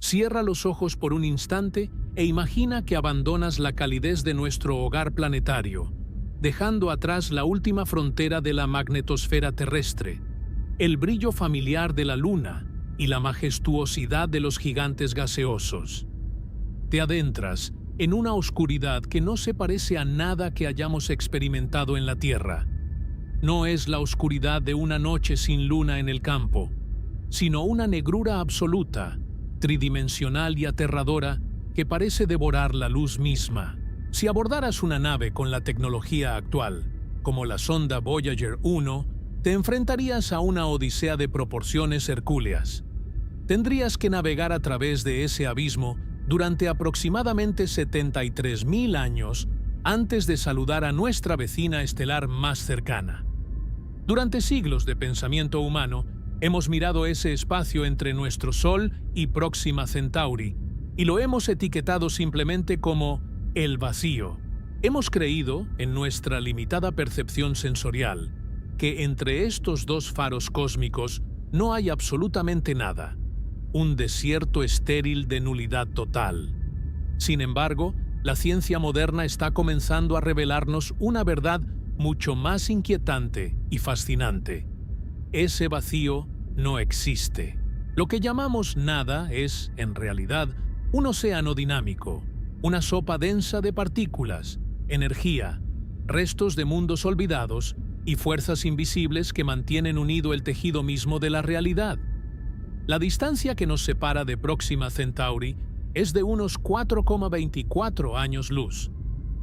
Cierra los ojos por un instante e imagina que abandonas la calidez de nuestro hogar planetario, dejando atrás la última frontera de la magnetosfera terrestre, el brillo familiar de la Luna y la majestuosidad de los gigantes gaseosos. Te adentras en una oscuridad que no se parece a nada que hayamos experimentado en la Tierra. No es la oscuridad de una noche sin luna en el campo, sino una negrura absoluta, tridimensional y aterradora que parece devorar la luz misma. Si abordaras una nave con la tecnología actual, como la sonda Voyager 1, te enfrentarías a una odisea de proporciones hercúleas. Tendrías que navegar a través de ese abismo durante aproximadamente 73.000 años antes de saludar a nuestra vecina estelar más cercana. Durante siglos de pensamiento humano, hemos mirado ese espacio entre nuestro Sol y Próxima Centauri, y lo hemos etiquetado simplemente como el vacío. Hemos creído, en nuestra limitada percepción sensorial, que entre estos dos faros cósmicos no hay absolutamente nada, un desierto estéril de nulidad total. Sin embargo, la ciencia moderna está comenzando a revelarnos una verdad mucho más inquietante y fascinante. Ese vacío no existe. Lo que llamamos nada es, en realidad, un océano dinámico, una sopa densa de partículas, energía, restos de mundos olvidados y fuerzas invisibles que mantienen unido el tejido mismo de la realidad. La distancia que nos separa de Próxima Centauri es de unos 4,24 años luz,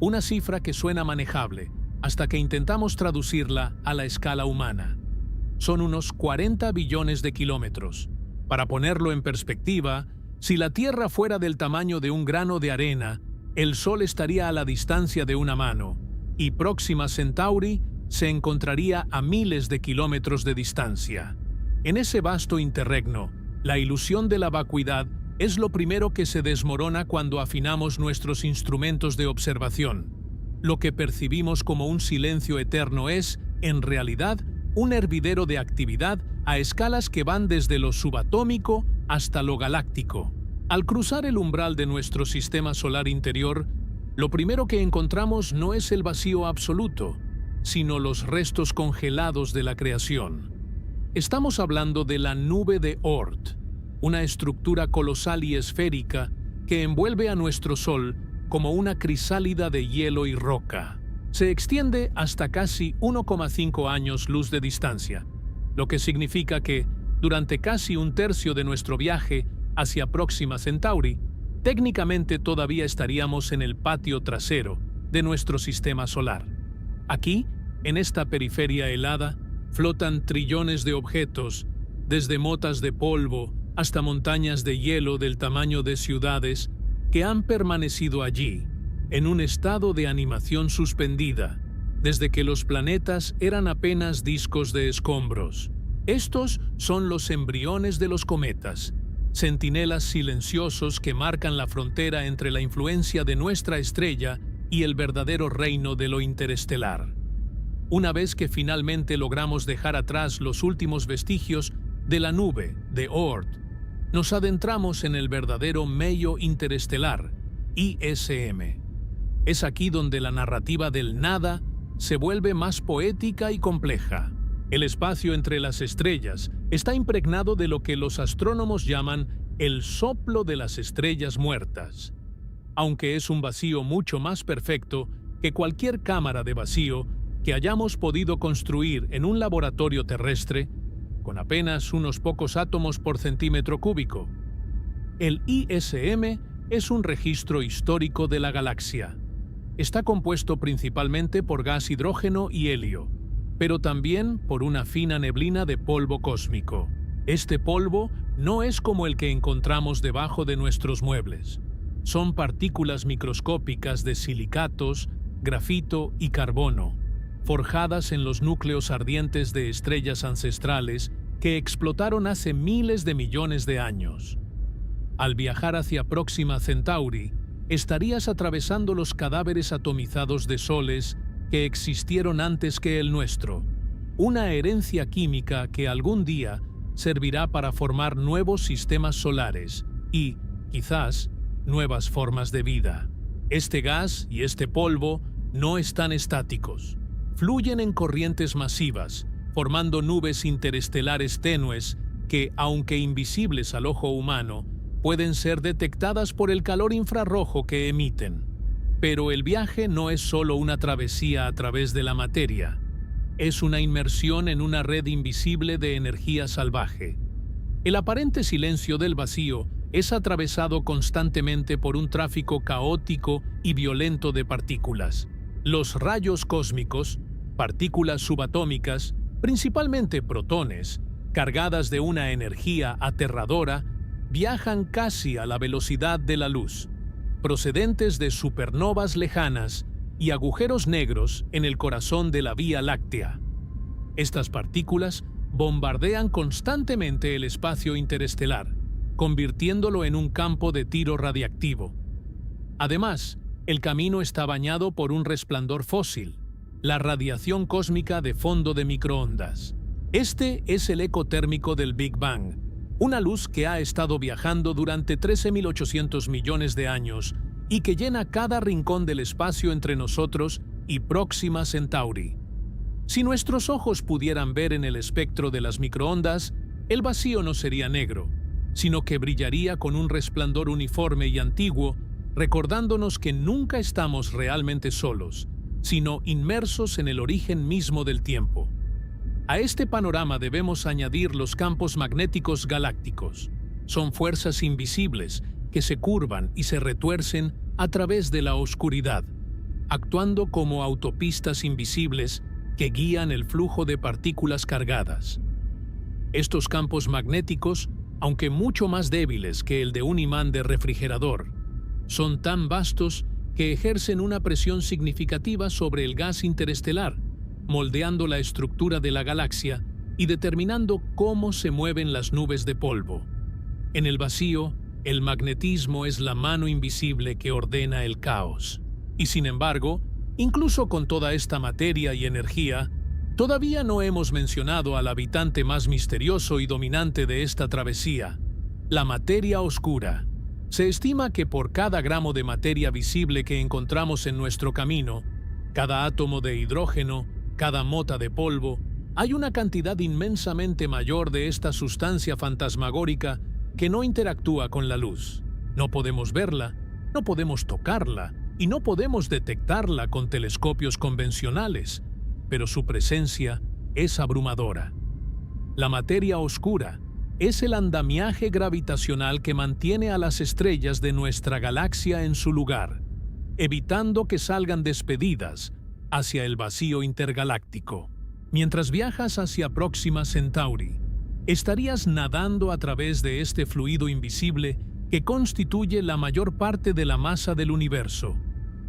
una cifra que suena manejable hasta que intentamos traducirla a la escala humana. Son unos 40 billones de kilómetros. Para ponerlo en perspectiva, si la Tierra fuera del tamaño de un grano de arena, el Sol estaría a la distancia de una mano, y Próxima Centauri se encontraría a miles de kilómetros de distancia. En ese vasto interregno, la ilusión de la vacuidad es lo primero que se desmorona cuando afinamos nuestros instrumentos de observación. Lo que percibimos como un silencio eterno es, en realidad, un hervidero de actividad a escalas que van desde lo subatómico hasta lo galáctico. Al cruzar el umbral de nuestro sistema solar interior, lo primero que encontramos no es el vacío absoluto, sino los restos congelados de la creación. Estamos hablando de la nube de Oort, una estructura colosal y esférica que envuelve a nuestro Sol como una crisálida de hielo y roca. Se extiende hasta casi 1,5 años luz de distancia, lo que significa que, durante casi un tercio de nuestro viaje hacia Próxima Centauri, técnicamente todavía estaríamos en el patio trasero de nuestro sistema solar. Aquí, en esta periferia helada, flotan trillones de objetos, desde motas de polvo hasta montañas de hielo del tamaño de ciudades, que han permanecido allí, en un estado de animación suspendida, desde que los planetas eran apenas discos de escombros. Estos son los embriones de los cometas, centinelas silenciosos que marcan la frontera entre la influencia de nuestra estrella y el verdadero reino de lo interestelar. Una vez que finalmente logramos dejar atrás los últimos vestigios de la nube de Oort, nos adentramos en el verdadero medio interestelar, ISM. Es aquí donde la narrativa del nada se vuelve más poética y compleja. El espacio entre las estrellas está impregnado de lo que los astrónomos llaman el soplo de las estrellas muertas. Aunque es un vacío mucho más perfecto que cualquier cámara de vacío que hayamos podido construir en un laboratorio terrestre, con apenas unos pocos átomos por centímetro cúbico. El ISM es un registro histórico de la galaxia. Está compuesto principalmente por gas hidrógeno y helio, pero también por una fina neblina de polvo cósmico. Este polvo no es como el que encontramos debajo de nuestros muebles. Son partículas microscópicas de silicatos, grafito y carbono, forjadas en los núcleos ardientes de estrellas ancestrales que explotaron hace miles de millones de años. Al viajar hacia Próxima Centauri, estarías atravesando los cadáveres atomizados de soles que existieron antes que el nuestro, una herencia química que algún día servirá para formar nuevos sistemas solares y, quizás, nuevas formas de vida. Este gas y este polvo no están estáticos. Fluyen en corrientes masivas, formando nubes interestelares tenues que, aunque invisibles al ojo humano, pueden ser detectadas por el calor infrarrojo que emiten. Pero el viaje no es solo una travesía a través de la materia. Es una inmersión en una red invisible de energía salvaje. El aparente silencio del vacío es atravesado constantemente por un tráfico caótico y violento de partículas. Los rayos cósmicos, partículas subatómicas, principalmente protones, cargadas de una energía aterradora, viajan casi a la velocidad de la luz, procedentes de supernovas lejanas y agujeros negros en el corazón de la Vía Láctea. Estas partículas bombardean constantemente el espacio interestelar, convirtiéndolo en un campo de tiro radiactivo. Además, el camino está bañado por un resplandor fósil, la radiación cósmica de fondo de microondas. Este es el eco térmico del Big Bang, una luz que ha estado viajando durante 13.800 millones de años y que llena cada rincón del espacio entre nosotros y Próxima Centauri. Si nuestros ojos pudieran ver en el espectro de las microondas, el vacío no sería negro, sino que brillaría con un resplandor uniforme y antiguo, recordándonos que nunca estamos realmente solos, sino inmersos en el origen mismo del tiempo. A este panorama debemos añadir los campos magnéticos galácticos. Son fuerzas invisibles que se curvan y se retuercen a través de la oscuridad, actuando como autopistas invisibles que guían el flujo de partículas cargadas. Estos campos magnéticos, aunque mucho más débiles que el de un imán de refrigerador, son tan vastos que ejercen una presión significativa sobre el gas interestelar, moldeando la estructura de la galaxia y determinando cómo se mueven las nubes de polvo. En el vacío, el magnetismo es la mano invisible que ordena el caos. Y sin embargo, incluso con toda esta materia y energía, todavía no hemos mencionado al habitante más misterioso y dominante de esta travesía, la materia oscura. Se estima que por cada gramo de materia visible que encontramos en nuestro camino, cada átomo de hidrógeno, cada mota de polvo, hay una cantidad inmensamente mayor de esta sustancia fantasmagórica que no interactúa con la luz. No podemos verla, no podemos tocarla y no podemos detectarla con telescopios convencionales, pero su presencia es abrumadora. La materia oscura es el andamiaje gravitacional que mantiene a las estrellas de nuestra galaxia en su lugar, evitando que salgan despedidas hacia el vacío intergaláctico. Mientras viajas hacia Próxima Centauri, estarías nadando a través de este fluido invisible que constituye la mayor parte de la masa del universo,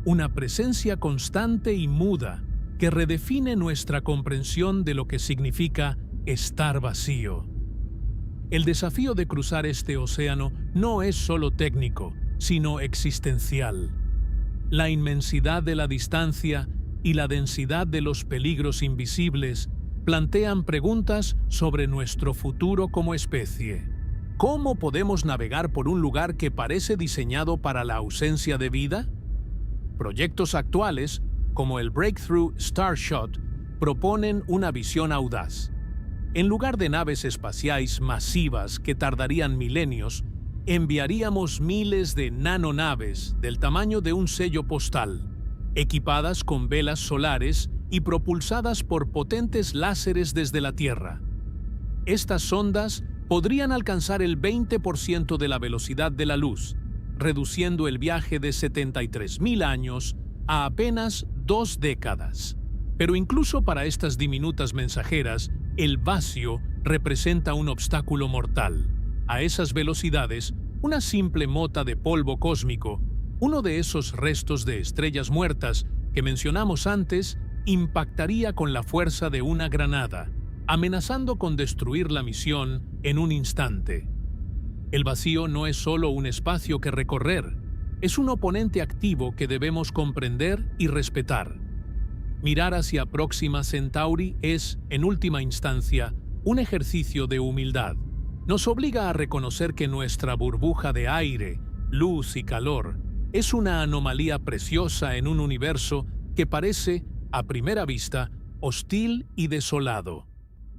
una presencia constante y muda que redefine nuestra comprensión de lo que significa estar vacío. El desafío de cruzar este océano no es solo técnico, sino existencial. La inmensidad de la distancia y la densidad de los peligros invisibles plantean preguntas sobre nuestro futuro como especie. ¿Cómo podemos navegar por un lugar que parece diseñado para la ausencia de vida? Proyectos actuales, como el Breakthrough Starshot, proponen una visión audaz. En lugar de naves espaciales masivas que tardarían milenios, enviaríamos miles de nanonaves del tamaño de un sello postal, equipadas con velas solares y propulsadas por potentes láseres desde la Tierra. Estas sondas podrían alcanzar el 20% de la velocidad de la luz, reduciendo el viaje de 73.000 años a apenas 2 décadas. Pero incluso para estas diminutas mensajeras, el vacío representa un obstáculo mortal. A esas velocidades, una simple mota de polvo cósmico, uno de esos restos de estrellas muertas que mencionamos antes, impactaría con la fuerza de una granada, amenazando con destruir la misión en un instante. El vacío no es solo un espacio que recorrer, es un oponente activo que debemos comprender y respetar. Mirar hacia Próxima Centauri es, en última instancia, un ejercicio de humildad. Nos obliga a reconocer que nuestra burbuja de aire luz y calor, es una anomalía preciosa en un universo que parece, a primera vista, hostil y desolado.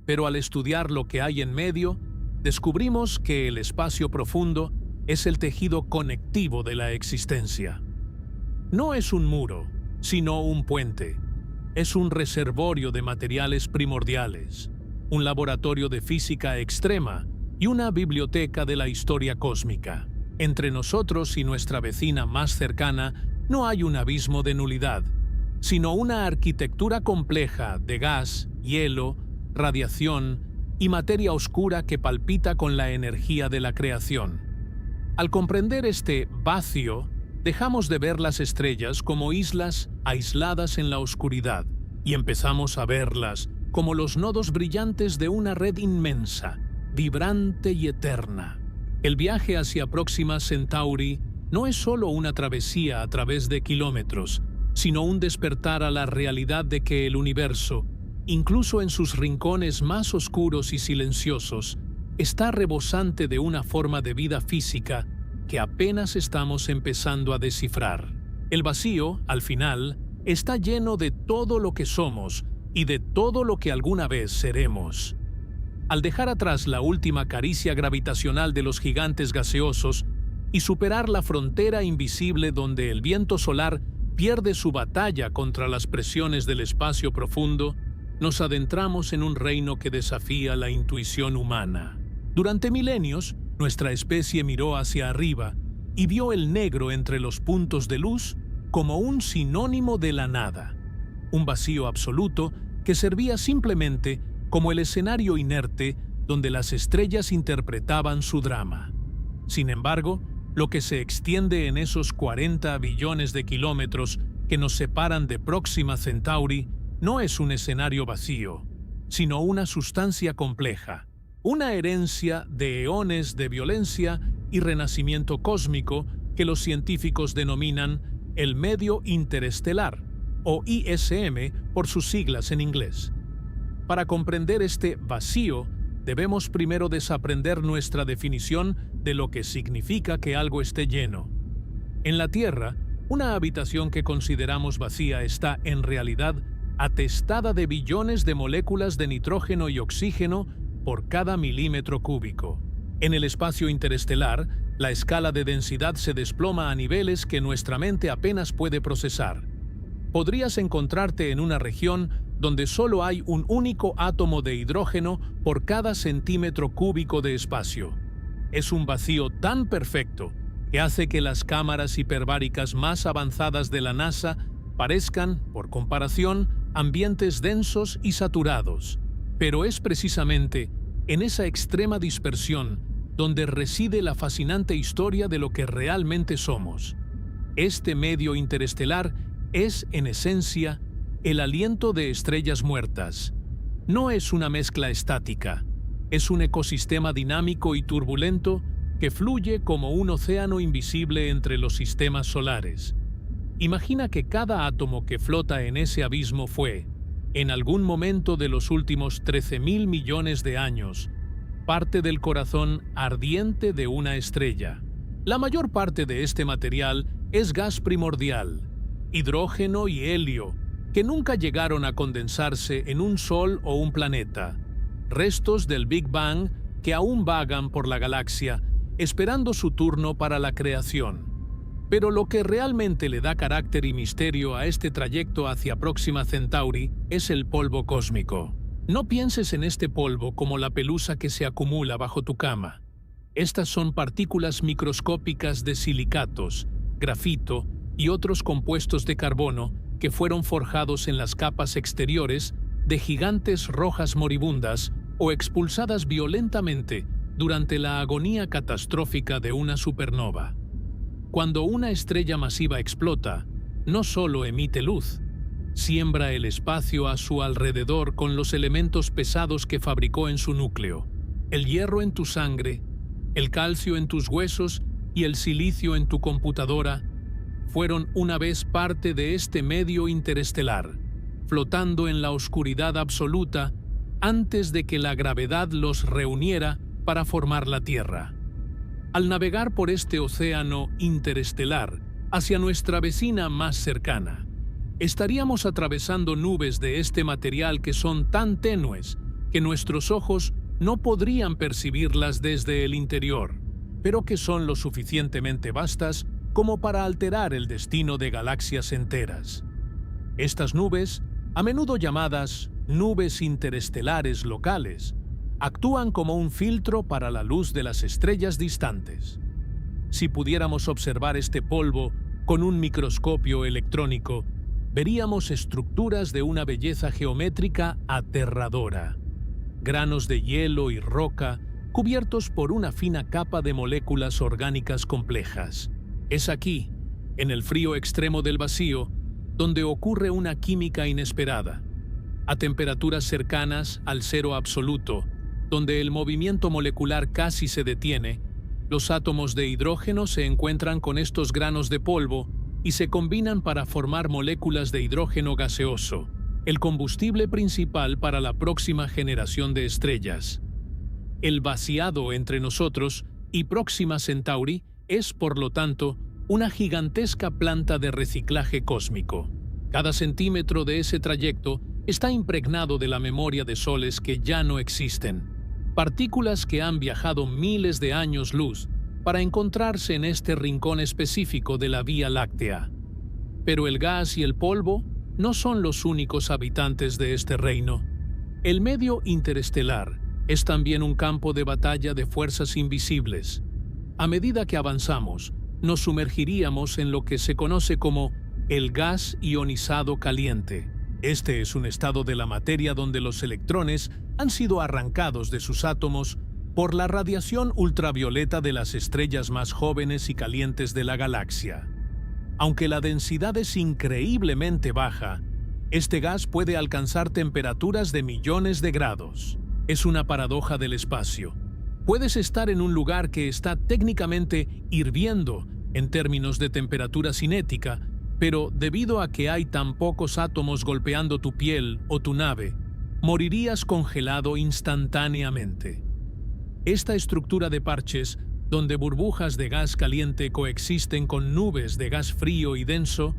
Pero al estudiar lo que hay en medio, descubrimos que el espacio profundo es el tejido conectivo de la existencia. No es un muro, sino un puente. Es un reservorio de materiales primordiales, un laboratorio de física extrema y una biblioteca de la historia cósmica. Entre nosotros y nuestra vecina más cercana no hay un abismo de nulidad, sino una arquitectura compleja de gas, hielo, radiación y materia oscura que palpita con la energía de la creación. Al comprender este vacío, dejamos de ver las estrellas como islas aisladas en la oscuridad y empezamos a verlas como los nodos brillantes de una red inmensa, vibrante y eterna. El viaje hacia Próxima Centauri no es solo una travesía a través de kilómetros, sino un despertar a la realidad de que el universo, incluso en sus rincones más oscuros y silenciosos, está rebosante de una forma de vida física que apenas estamos empezando a descifrar. El vacío, al final, está lleno de todo lo que somos y de todo lo que alguna vez seremos. Al dejar atrás la última caricia gravitacional de los gigantes gaseosos y superar la frontera invisible donde el viento solar pierde su batalla contra las presiones del espacio profundo, nos adentramos en un reino que desafía la intuición humana. Durante milenios, nuestra especie miró hacia arriba y vio el negro entre los puntos de luz como un sinónimo de la nada, un vacío absoluto que servía simplemente como el escenario inerte donde las estrellas interpretaban su drama. Sin embargo, lo que se extiende en esos 40 billones de kilómetros que nos separan de Próxima Centauri no es un escenario vacío, sino una sustancia compleja, una herencia de eones de violencia y renacimiento cósmico que los científicos denominan el medio interestelar, o ISM por sus siglas en inglés. Para comprender este vacío, debemos primero desaprender nuestra definición de lo que significa que algo esté lleno. En la Tierra, una habitación que consideramos vacía está, en realidad, atestada de billones de moléculas de nitrógeno y oxígeno por cada milímetro cúbico. En el espacio interestelar, la escala de densidad se desploma a niveles que nuestra mente apenas puede procesar. Podrías encontrarte en una región donde solo hay un único átomo de hidrógeno por cada centímetro cúbico de espacio. Es un vacío tan perfecto que hace que las cámaras hiperbáricas más avanzadas de la NASA parezcan, por comparación, ambientes densos y saturados. Pero es precisamente en esa extrema dispersión donde reside la fascinante historia de lo que realmente somos. Este medio interestelar es, en esencia, el aliento de estrellas muertas. No es una mezcla estática, es un ecosistema dinámico y turbulento que fluye como un océano invisible entre los sistemas solares. Imagina que cada átomo que flota en ese abismo fue, en algún momento de los últimos 13.000 millones de años, parte del corazón ardiente de una estrella. La mayor parte de este material es gas primordial, hidrógeno y helio, que nunca llegaron a condensarse en un sol o un planeta, restos del Big Bang que aún vagan por la galaxia, esperando su turno para la creación. Pero lo que realmente le da carácter y misterio a este trayecto hacia Próxima Centauri es el polvo cósmico. No pienses en este polvo como la pelusa que se acumula bajo tu cama. Estas son partículas microscópicas de silicatos, grafito y otros compuestos de carbono que fueron forjados en las capas exteriores de gigantes rojas moribundas o expulsadas violentamente durante la agonía catastrófica de una supernova. Cuando una estrella masiva explota, no solo emite luz, siembra el espacio a su alrededor con los elementos pesados que fabricó en su núcleo, el hierro en tu sangre, el calcio en tus huesos y el silicio en tu computadora, fueron una vez parte de este medio interestelar, flotando en la oscuridad absoluta antes de que la gravedad los reuniera para formar la Tierra. Al navegar por este océano interestelar hacia nuestra vecina más cercana, estaríamos atravesando nubes de este material que son tan tenues que nuestros ojos no podrían percibirlas desde el interior, pero que son lo suficientemente vastas como para alterar el destino de galaxias enteras. Estas nubes, a menudo llamadas nubes interestelares locales, actúan como un filtro para la luz de las estrellas distantes. Si pudiéramos observar este polvo con un microscopio electrónico, veríamos estructuras de una belleza geométrica aterradora. Granos de hielo y roca cubiertos por una fina capa de moléculas orgánicas complejas. Es aquí, en el frío extremo del vacío, donde ocurre una química inesperada. A temperaturas cercanas al cero absoluto, donde el movimiento molecular casi se detiene, los átomos de hidrógeno se encuentran con estos granos de polvo y se combinan para formar moléculas de hidrógeno gaseoso, el combustible principal para la próxima generación de estrellas. El vaciado entre nosotros y Próxima Centauri es, por lo tanto, una gigantesca planta de reciclaje cósmico. Cada centímetro de ese trayecto está impregnado de la memoria de soles que ya no existen, partículas que han viajado miles de años luz para encontrarse en este rincón específico de la Vía Láctea. Pero el gas y el polvo no son los únicos habitantes de este reino. El medio interestelar es también un campo de batalla de fuerzas invisibles. A medida que avanzamos, nos sumergiríamos en lo que se conoce como el gas ionizado caliente. Este es un estado de la materia donde los electrones han sido arrancados de sus átomos por la radiación ultravioleta de las estrellas más jóvenes y calientes de la galaxia. Aunque la densidad es increíblemente baja, este gas puede alcanzar temperaturas de millones de grados. Es una paradoja del espacio. Puedes estar en un lugar que está técnicamente hirviendo en términos de temperatura cinética, pero debido a que hay tan pocos átomos golpeando tu piel o tu nave, morirías congelado instantáneamente. Esta estructura de parches, donde burbujas de gas caliente coexisten con nubes de gas frío y denso,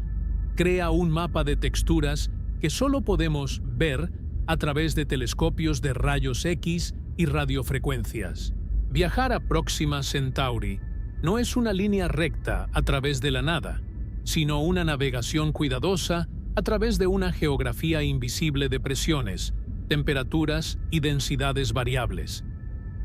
crea un mapa de texturas que solo podemos ver a través de telescopios de rayos X y radiofrecuencias. Viajar a Próxima Centauri no es una línea recta a través de la nada, sino una navegación cuidadosa a través de una geografía invisible de presiones, temperaturas y densidades variables.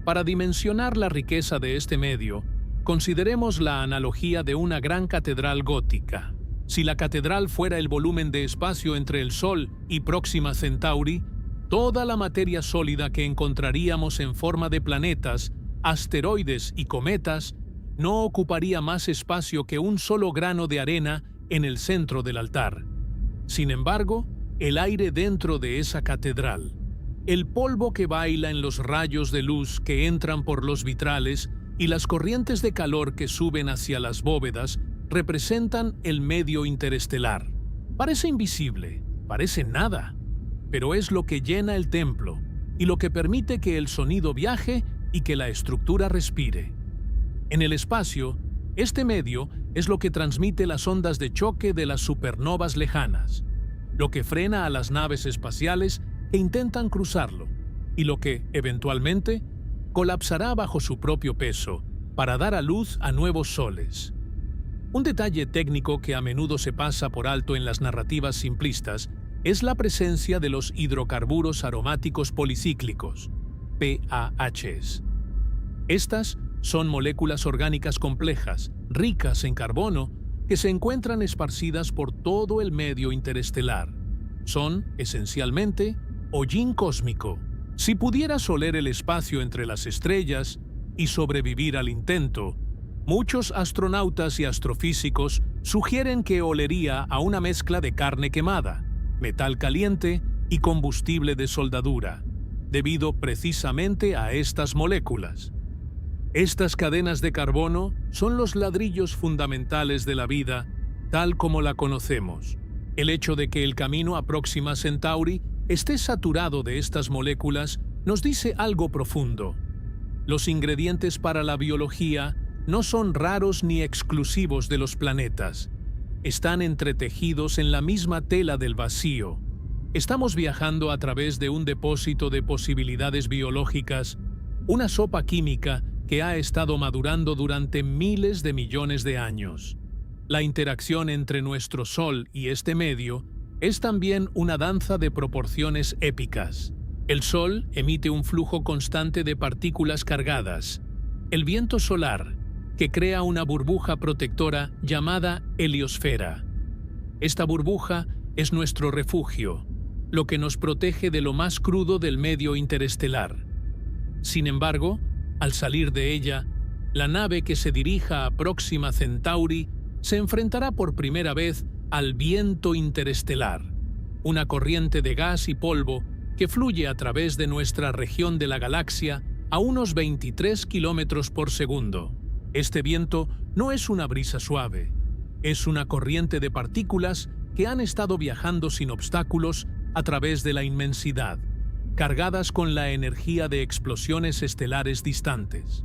Para dimensionar la riqueza de este medio, consideremos la analogía de una gran catedral gótica. Si la catedral fuera el volumen de espacio entre el Sol y Próxima Centauri, toda la materia sólida que encontraríamos en forma de planetas, asteroides y cometas no ocuparía más espacio que un solo grano de arena en el centro del altar. Sin embargo, el aire dentro de esa catedral, el polvo que baila en los rayos de luz que entran por los vitrales y las corrientes de calor que suben hacia las bóvedas representan el medio interestelar. Parece invisible, parece nada, pero es lo que llena el templo y lo que permite que el sonido viaje y que la estructura respire. En el espacio, este medio es lo que transmite las ondas de choque de las supernovas lejanas, lo que frena a las naves espaciales que intentan cruzarlo y lo que, eventualmente, colapsará bajo su propio peso para dar a luz a nuevos soles. Un detalle técnico que a menudo se pasa por alto en las narrativas simplistas es la presencia de los hidrocarburos aromáticos policíclicos, PAHs. Estas son moléculas orgánicas complejas, ricas en carbono, que se encuentran esparcidas por todo el medio interestelar. Son, esencialmente, hollín cósmico. Si pudieras oler el espacio entre las estrellas y sobrevivir al intento, muchos astronautas y astrofísicos sugieren que olería a una mezcla de carne quemada, metal caliente y combustible de soldadura, debido precisamente a estas moléculas. Estas cadenas de carbono son los ladrillos fundamentales de la vida, tal como la conocemos. El hecho de que el camino a Próxima Centauri esté saturado de estas moléculas nos dice algo profundo. Los ingredientes para la biología, no son raros ni exclusivos de los planetas. Están entretejidos en la misma tela del vacío. Estamos viajando a través de un depósito de posibilidades biológicas, una sopa química que ha estado madurando durante miles de millones de años. La interacción entre nuestro Sol y este medio es también una danza de proporciones épicas. El Sol emite un flujo constante de partículas cargadas. El viento solar, que crea una burbuja protectora llamada heliosfera. Esta burbuja es nuestro refugio, lo que nos protege de lo más crudo del medio interestelar. Sin embargo, al salir de ella, la nave que se dirija a Próxima Centauri se enfrentará por primera vez al viento interestelar, una corriente de gas y polvo que fluye a través de nuestra región de la galaxia a unos 23 kilómetros por segundo. Este viento no es una brisa suave, es una corriente de partículas que han estado viajando sin obstáculos a través de la inmensidad, cargadas con la energía de explosiones estelares distantes.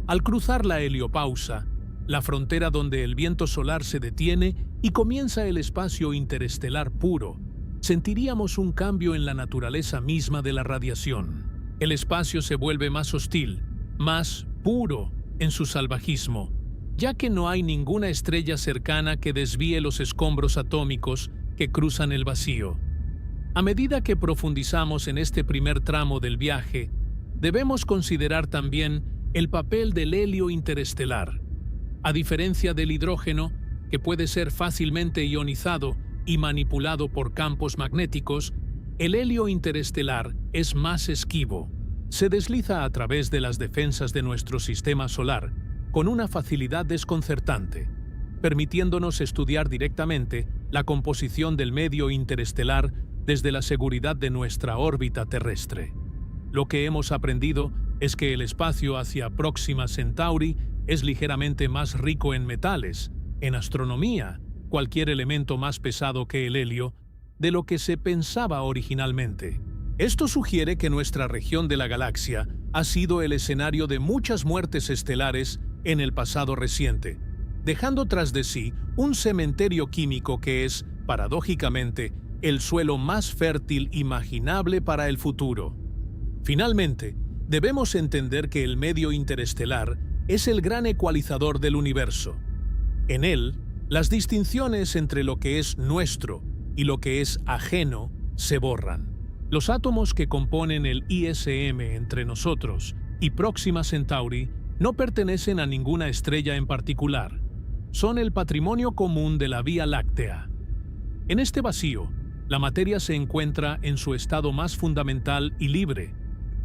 Al cruzar la heliopausa, la frontera donde el viento solar se detiene y comienza el espacio interestelar puro, sentiríamos un cambio en la naturaleza misma de la radiación. El espacio se vuelve más hostil, más puro en su salvajismo, ya que no hay ninguna estrella cercana que desvíe los escombros atómicos que cruzan el vacío. A medida que profundizamos en este primer tramo del viaje, debemos considerar también el papel del helio interestelar. A diferencia del hidrógeno, que puede ser fácilmente ionizado y manipulado por campos magnéticos, el helio interestelar es más esquivo. Se desliza a través de las defensas de nuestro sistema solar con una facilidad desconcertante, permitiéndonos estudiar directamente la composición del medio interestelar desde la seguridad de nuestra órbita terrestre. Lo que hemos aprendido es que el espacio hacia Próxima Centauri es ligeramente más rico en metales, en astronomía, cualquier elemento más pesado que el helio, de lo que se pensaba originalmente. Esto sugiere que nuestra región de la galaxia ha sido el escenario de muchas muertes estelares en el pasado reciente, dejando tras de sí un cementerio químico que es, paradójicamente, el suelo más fértil imaginable para el futuro. Finalmente, debemos entender que el medio interestelar es el gran ecualizador del universo. En él, las distinciones entre lo que es nuestro y lo que es ajeno se borran. Los átomos que componen el ISM entre nosotros y Próxima Centauri no pertenecen a ninguna estrella en particular. Son el patrimonio común de la Vía Láctea. En este vacío, la materia se encuentra en su estado más fundamental y libre,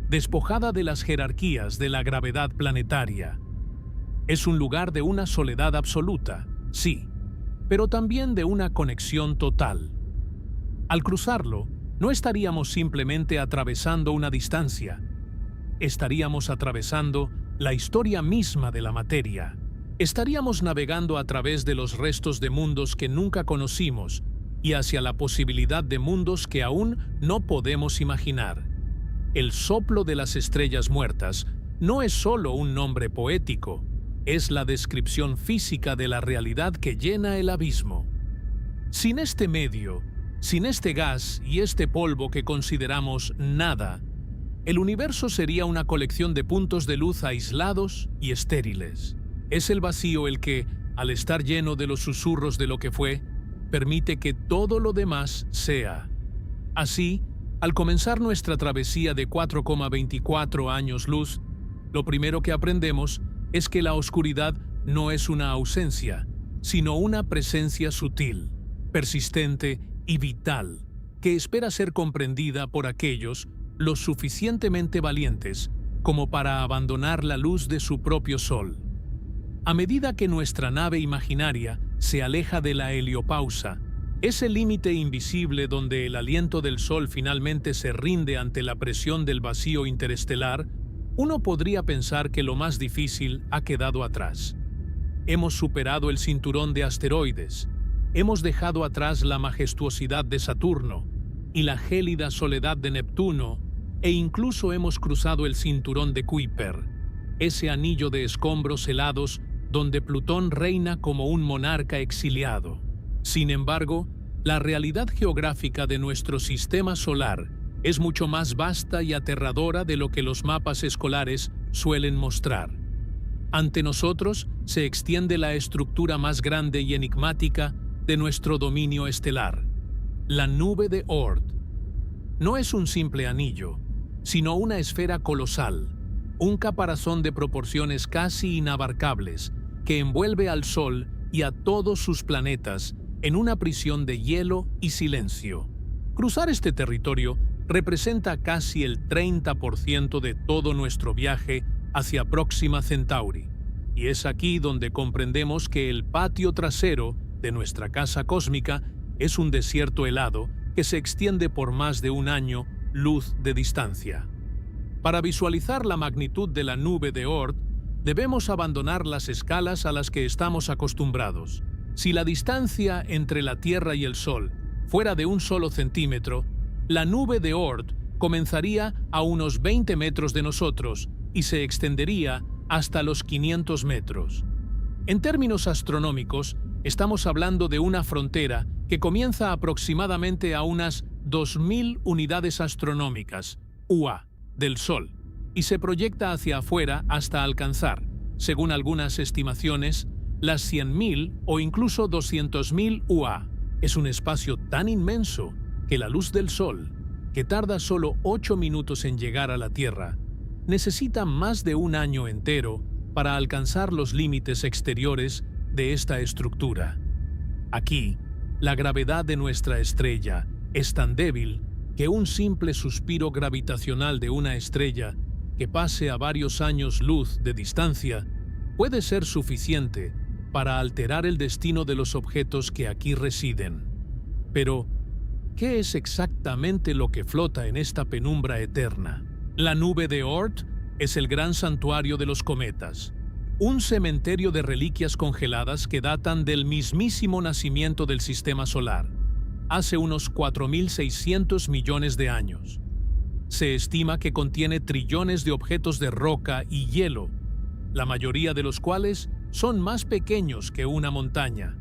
despojada de las jerarquías de la gravedad planetaria. Es un lugar de una soledad absoluta, sí, pero también de una conexión total. Al cruzarlo, no estaríamos simplemente atravesando una distancia, estaríamos atravesando la historia misma de la materia. Estaríamos navegando a través de los restos de mundos que nunca conocimos y hacia la posibilidad de mundos que aún no podemos imaginar. El soplo de las estrellas muertas no es solo un nombre poético, es la descripción física de la realidad que llena el abismo. Sin este medio, sin este gas y este polvo que consideramos nada, el universo sería una colección de puntos de luz aislados y estériles. Es el vacío el que, al estar lleno de los susurros de lo que fue, permite que todo lo demás sea. Así, al comenzar nuestra travesía de 4,24 años luz, lo primero que aprendemos es que la oscuridad no es una ausencia, sino una presencia sutil, persistente y vital, que espera ser comprendida por aquellos lo suficientemente valientes como para abandonar la luz de su propio sol. A medida que nuestra nave imaginaria se aleja de la heliopausa, ese límite invisible donde el aliento del sol finalmente se rinde ante la presión del vacío interestelar, uno podría pensar que lo más difícil ha quedado atrás. Hemos superado el cinturón de asteroides, hemos dejado atrás la majestuosidad de Saturno y la gélida soledad de Neptuno, e incluso hemos cruzado el cinturón de Kuiper. ese anillo de escombros helados donde Plutón reina como un monarca exiliado. Sin embargo, la realidad geográfica de nuestro sistema solar es mucho más vasta y aterradora de lo que los mapas escolares suelen mostrar. Ante nosotros se extiende la estructura más grande y enigmática de nuestro dominio estelar, la nube de Oort. No es un simple anillo, sino una esfera colosal, un caparazón de proporciones casi inabarcables que envuelve al Sol y a todos sus planetas en una prisión de hielo y silencio. Cruzar este territorio representa casi el 30% de todo nuestro viaje hacia Próxima Centauri, y es aquí donde comprendemos que el patio trasero de nuestra casa cósmica es un desierto helado que se extiende por más de un año luz de distancia. Para visualizar la magnitud de la nube de Oort, debemos abandonar las escalas a las que estamos acostumbrados. Si la distancia entre la Tierra y el Sol fuera de un solo centímetro, la nube de Oort comenzaría a unos 20 metros de nosotros y se extendería hasta los 500 metros. En términos astronómicos, estamos hablando de una frontera que comienza aproximadamente a unas 2000 unidades astronómicas, UA, del Sol, y se proyecta hacia afuera hasta alcanzar, según algunas estimaciones, las 100.000 o incluso 200.000 UA. Es un espacio tan inmenso que la luz del Sol, que tarda solo 8 minutos en llegar a la Tierra, necesita más de un año entero para alcanzar los límites exteriores de esta estructura. Aquí, la gravedad de nuestra estrella es tan débil que un simple suspiro gravitacional de una estrella que pase a varios años luz de distancia puede ser suficiente para alterar el destino de los objetos que aquí residen. Pero, ¿qué es exactamente lo que flota en esta penumbra eterna? La nube de Oort es el gran santuario de los cometas, un cementerio de reliquias congeladas que datan del mismísimo nacimiento del sistema solar, hace unos 4.600 millones de años. Se estima que contiene trillones de objetos de roca y hielo, la mayoría de los cuales son más pequeños que una montaña,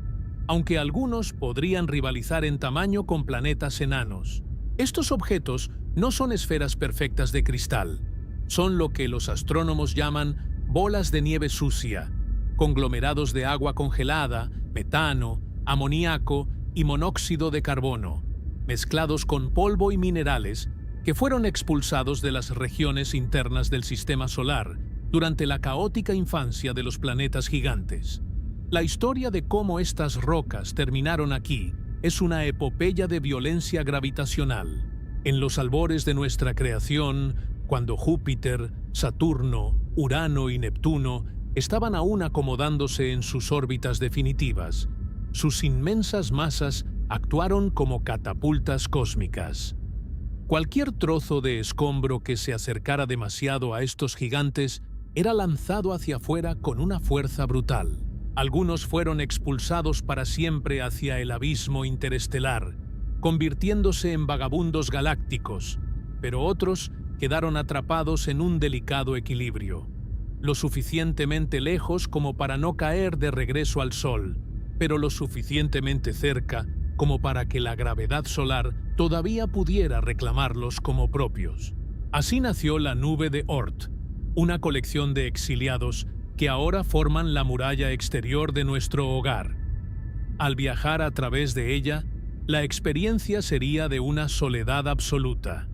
aunque algunos podrían rivalizar en tamaño con planetas enanos. Estos objetos no son esferas perfectas de cristal, son lo que los astrónomos llaman bolas de nieve sucia, conglomerados de agua congelada, metano, amoníaco y monóxido de carbono, mezclados con polvo y minerales que fueron expulsados de las regiones internas del sistema solar durante la caótica infancia de los planetas gigantes. La historia de cómo estas rocas terminaron aquí es una epopeya de violencia gravitacional. En los albores de nuestra creación, cuando Júpiter, Saturno, Urano y Neptuno estaban aún acomodándose en sus órbitas definitivas, sus inmensas masas actuaron como catapultas cósmicas. Cualquier trozo de escombro que se acercara demasiado a estos gigantes era lanzado hacia afuera con una fuerza brutal. Algunos fueron expulsados para siempre hacia el abismo interestelar, convirtiéndose en vagabundos galácticos, pero otros quedaron atrapados en un delicado equilibrio, lo suficientemente lejos como para no caer de regreso al Sol, pero lo suficientemente cerca como para que la gravedad solar todavía pudiera reclamarlos como propios. Así nació la nube de Oort, una colección de exiliados que ahora forman la muralla exterior de nuestro hogar. Al viajar a través de ella, la experiencia sería de una soledad absoluta.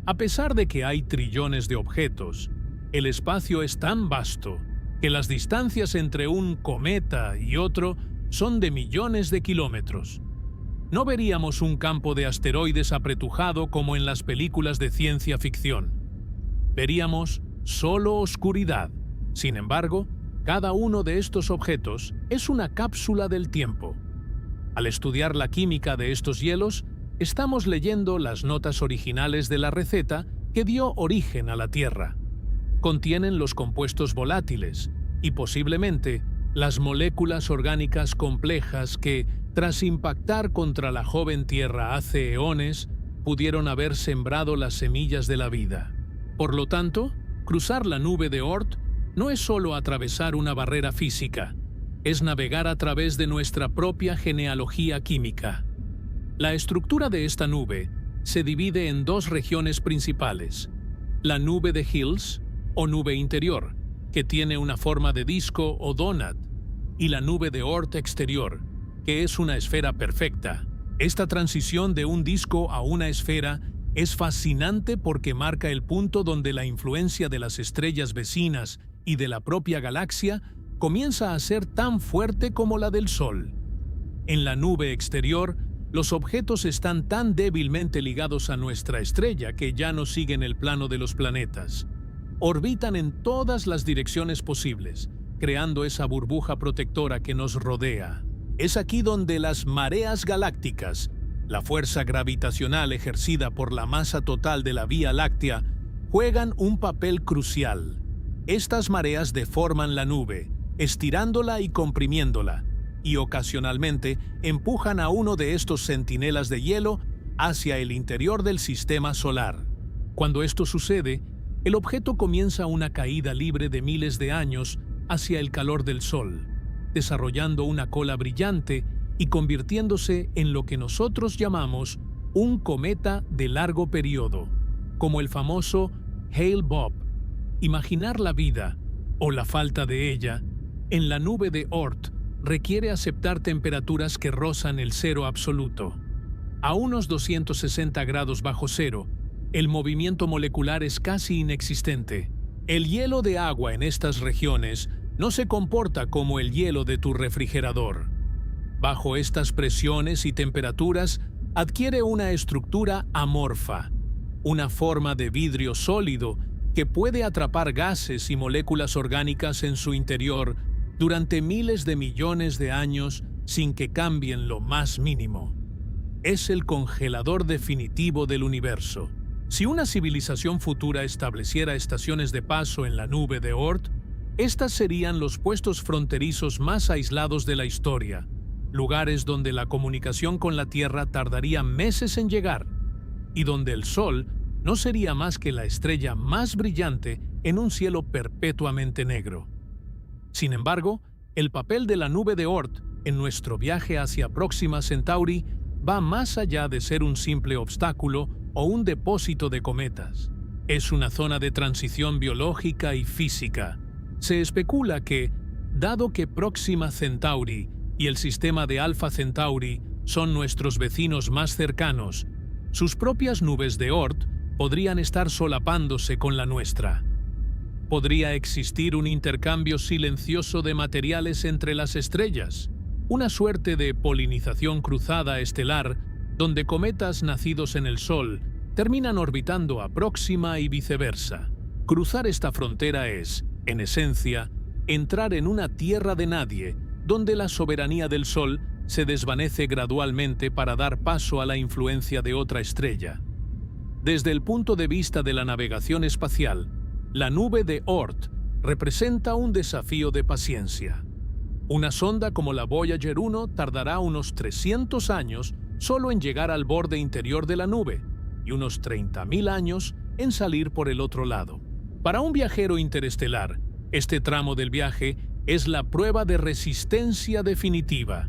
A pesar de que hay trillones de objetos, el espacio es tan vasto que las distancias entre un cometa y otro son de millones de kilómetros. No veríamos un campo de asteroides apretujado como en las películas de ciencia ficción. Veríamos solo oscuridad. Sin embargo, cada uno de estos objetos es una cápsula del tiempo. Al estudiar la química de estos hielos, estamos leyendo las notas originales de la receta que dio origen a la Tierra. Contienen los compuestos volátiles y posiblemente las moléculas orgánicas complejas que, tras impactar contra la joven Tierra hace eones, pudieron haber sembrado las semillas de la vida. Por lo tanto, cruzar la nube de Oort no es solo atravesar una barrera física, es navegar a través de nuestra propia genealogía química. La estructura de esta nube se divide en dos regiones principales: la nube de Hills, o nube interior, que tiene una forma de disco o donut, y la nube de Oort exterior, que es una esfera perfecta. Esta transición de un disco a una esfera es fascinante porque marca el punto donde la influencia de las estrellas vecinas y de la propia galaxia comienza a ser tan fuerte como la del Sol. En la nube exterior, los objetos están tan débilmente ligados a nuestra estrella que ya no siguen el plano de los planetas. Orbitan en todas las direcciones posibles, creando esa burbuja protectora que nos rodea. Es aquí donde las mareas galácticas, la fuerza gravitacional ejercida por la masa total de la Vía Láctea, juegan un papel crucial. Estas mareas deforman la nube, estirándola y comprimiéndola, y ocasionalmente empujan a uno de estos centinelas de hielo hacia el interior del sistema solar. Cuando esto sucede, el objeto comienza una caída libre de miles de años hacia el calor del Sol, desarrollando una cola brillante y convirtiéndose en lo que nosotros llamamos un cometa de largo periodo, como el famoso Hale-Bopp. Imaginar la vida, o la falta de ella, en la nube de Oort requiere aceptar temperaturas que rozan el cero absoluto. A unos 260 grados bajo cero, el movimiento molecular es casi inexistente. El hielo de agua en estas regiones no se comporta como el hielo de tu refrigerador. Bajo estas presiones y temperaturas, adquiere una estructura amorfa, una forma de vidrio sólido que puede atrapar gases y moléculas orgánicas en su interior durante miles de millones de años sin que cambien lo más mínimo. Es el congelador definitivo del universo. Si una civilización futura estableciera estaciones de paso en la nube de Oort, estas serían los puestos fronterizos más aislados de la historia, lugares donde la comunicación con la Tierra tardaría meses en llegar, y donde el Sol no sería más que la estrella más brillante en un cielo perpetuamente negro. Sin embargo, el papel de la nube de Oort en nuestro viaje hacia Próxima Centauri va más allá de ser un simple obstáculo o un depósito de cometas. Es una zona de transición biológica y física. Se especula que, dado que Próxima Centauri y el sistema de Alpha Centauri son nuestros vecinos más cercanos, sus propias nubes de Oort podrían estar solapándose con la nuestra. Podría existir un intercambio silencioso de materiales entre las estrellas, una suerte de polinización cruzada estelar donde cometas nacidos en el Sol terminan orbitando a Próxima y viceversa. Cruzar esta frontera es, en esencia, entrar en una tierra de nadie, donde la soberanía del Sol se desvanece gradualmente para dar paso a la influencia de otra estrella. Desde el punto de vista de la navegación espacial, la nube de Oort representa un desafío de paciencia. Una sonda como la Voyager 1 tardará unos 300 años solo en llegar al borde interior de la nube y unos 30.000 años en salir por el otro lado. Para un viajero interestelar, este tramo del viaje es la prueba de resistencia definitiva.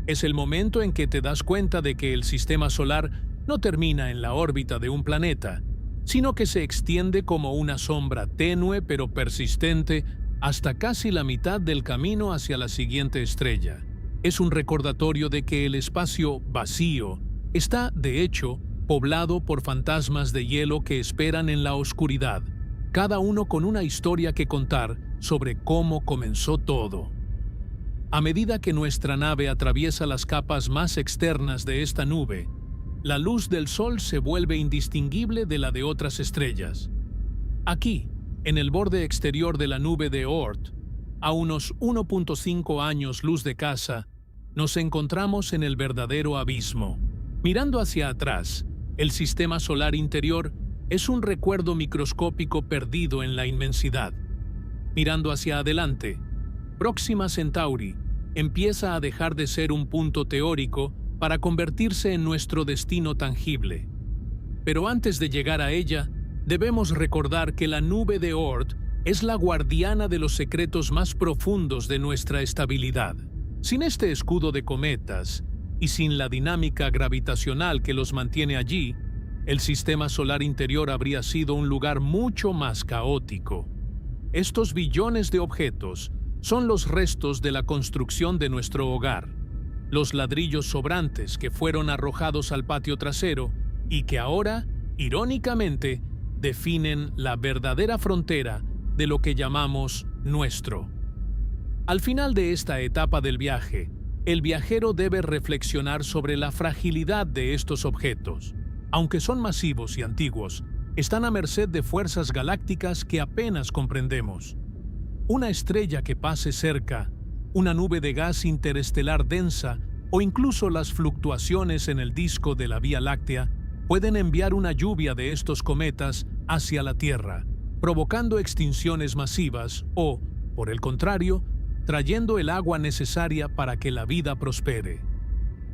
Es el momento en que te das cuenta de que el sistema solar no termina en la órbita de un planeta, sino que se extiende como una sombra tenue pero persistente hasta casi la mitad del camino hacia la siguiente estrella. Es un recordatorio de que el espacio vacío está, de hecho, poblado por fantasmas de hielo que esperan en la oscuridad, cada uno con una historia que contar sobre cómo comenzó todo. A medida que nuestra nave atraviesa las capas más externas de esta nube, la luz del Sol se vuelve indistinguible de la de otras estrellas. Aquí, en el borde exterior de la nube de Oort, a unos 1.5 años luz de casa, nos encontramos en el verdadero abismo. Mirando hacia atrás, el sistema solar interior es un recuerdo microscópico perdido en la inmensidad. Mirando hacia adelante, Próxima Centauri empieza a dejar de ser un punto teórico para convertirse en nuestro destino tangible. Pero antes de llegar a ella, debemos recordar que la nube de Oort es la guardiana de los secretos más profundos de nuestra estabilidad. Sin este escudo de cometas y sin la dinámica gravitacional que los mantiene allí, el sistema solar interior habría sido un lugar mucho más caótico. Estos billones de objetos son los restos de la construcción de nuestro hogar, los ladrillos sobrantes que fueron arrojados al patio trasero y que ahora, irónicamente, definen la verdadera frontera de lo que llamamos nuestro. Al final de esta etapa del viaje, el viajero debe reflexionar sobre la fragilidad de estos objetos. Aunque son masivos y antiguos, están a merced de fuerzas galácticas que apenas comprendemos. Una estrella que pase cerca, una nube de gas interestelar densa o incluso las fluctuaciones en el disco de la Vía Láctea pueden enviar una lluvia de estos cometas hacia la Tierra, provocando extinciones masivas o, por el contrario, trayendo el agua necesaria para que la vida prospere.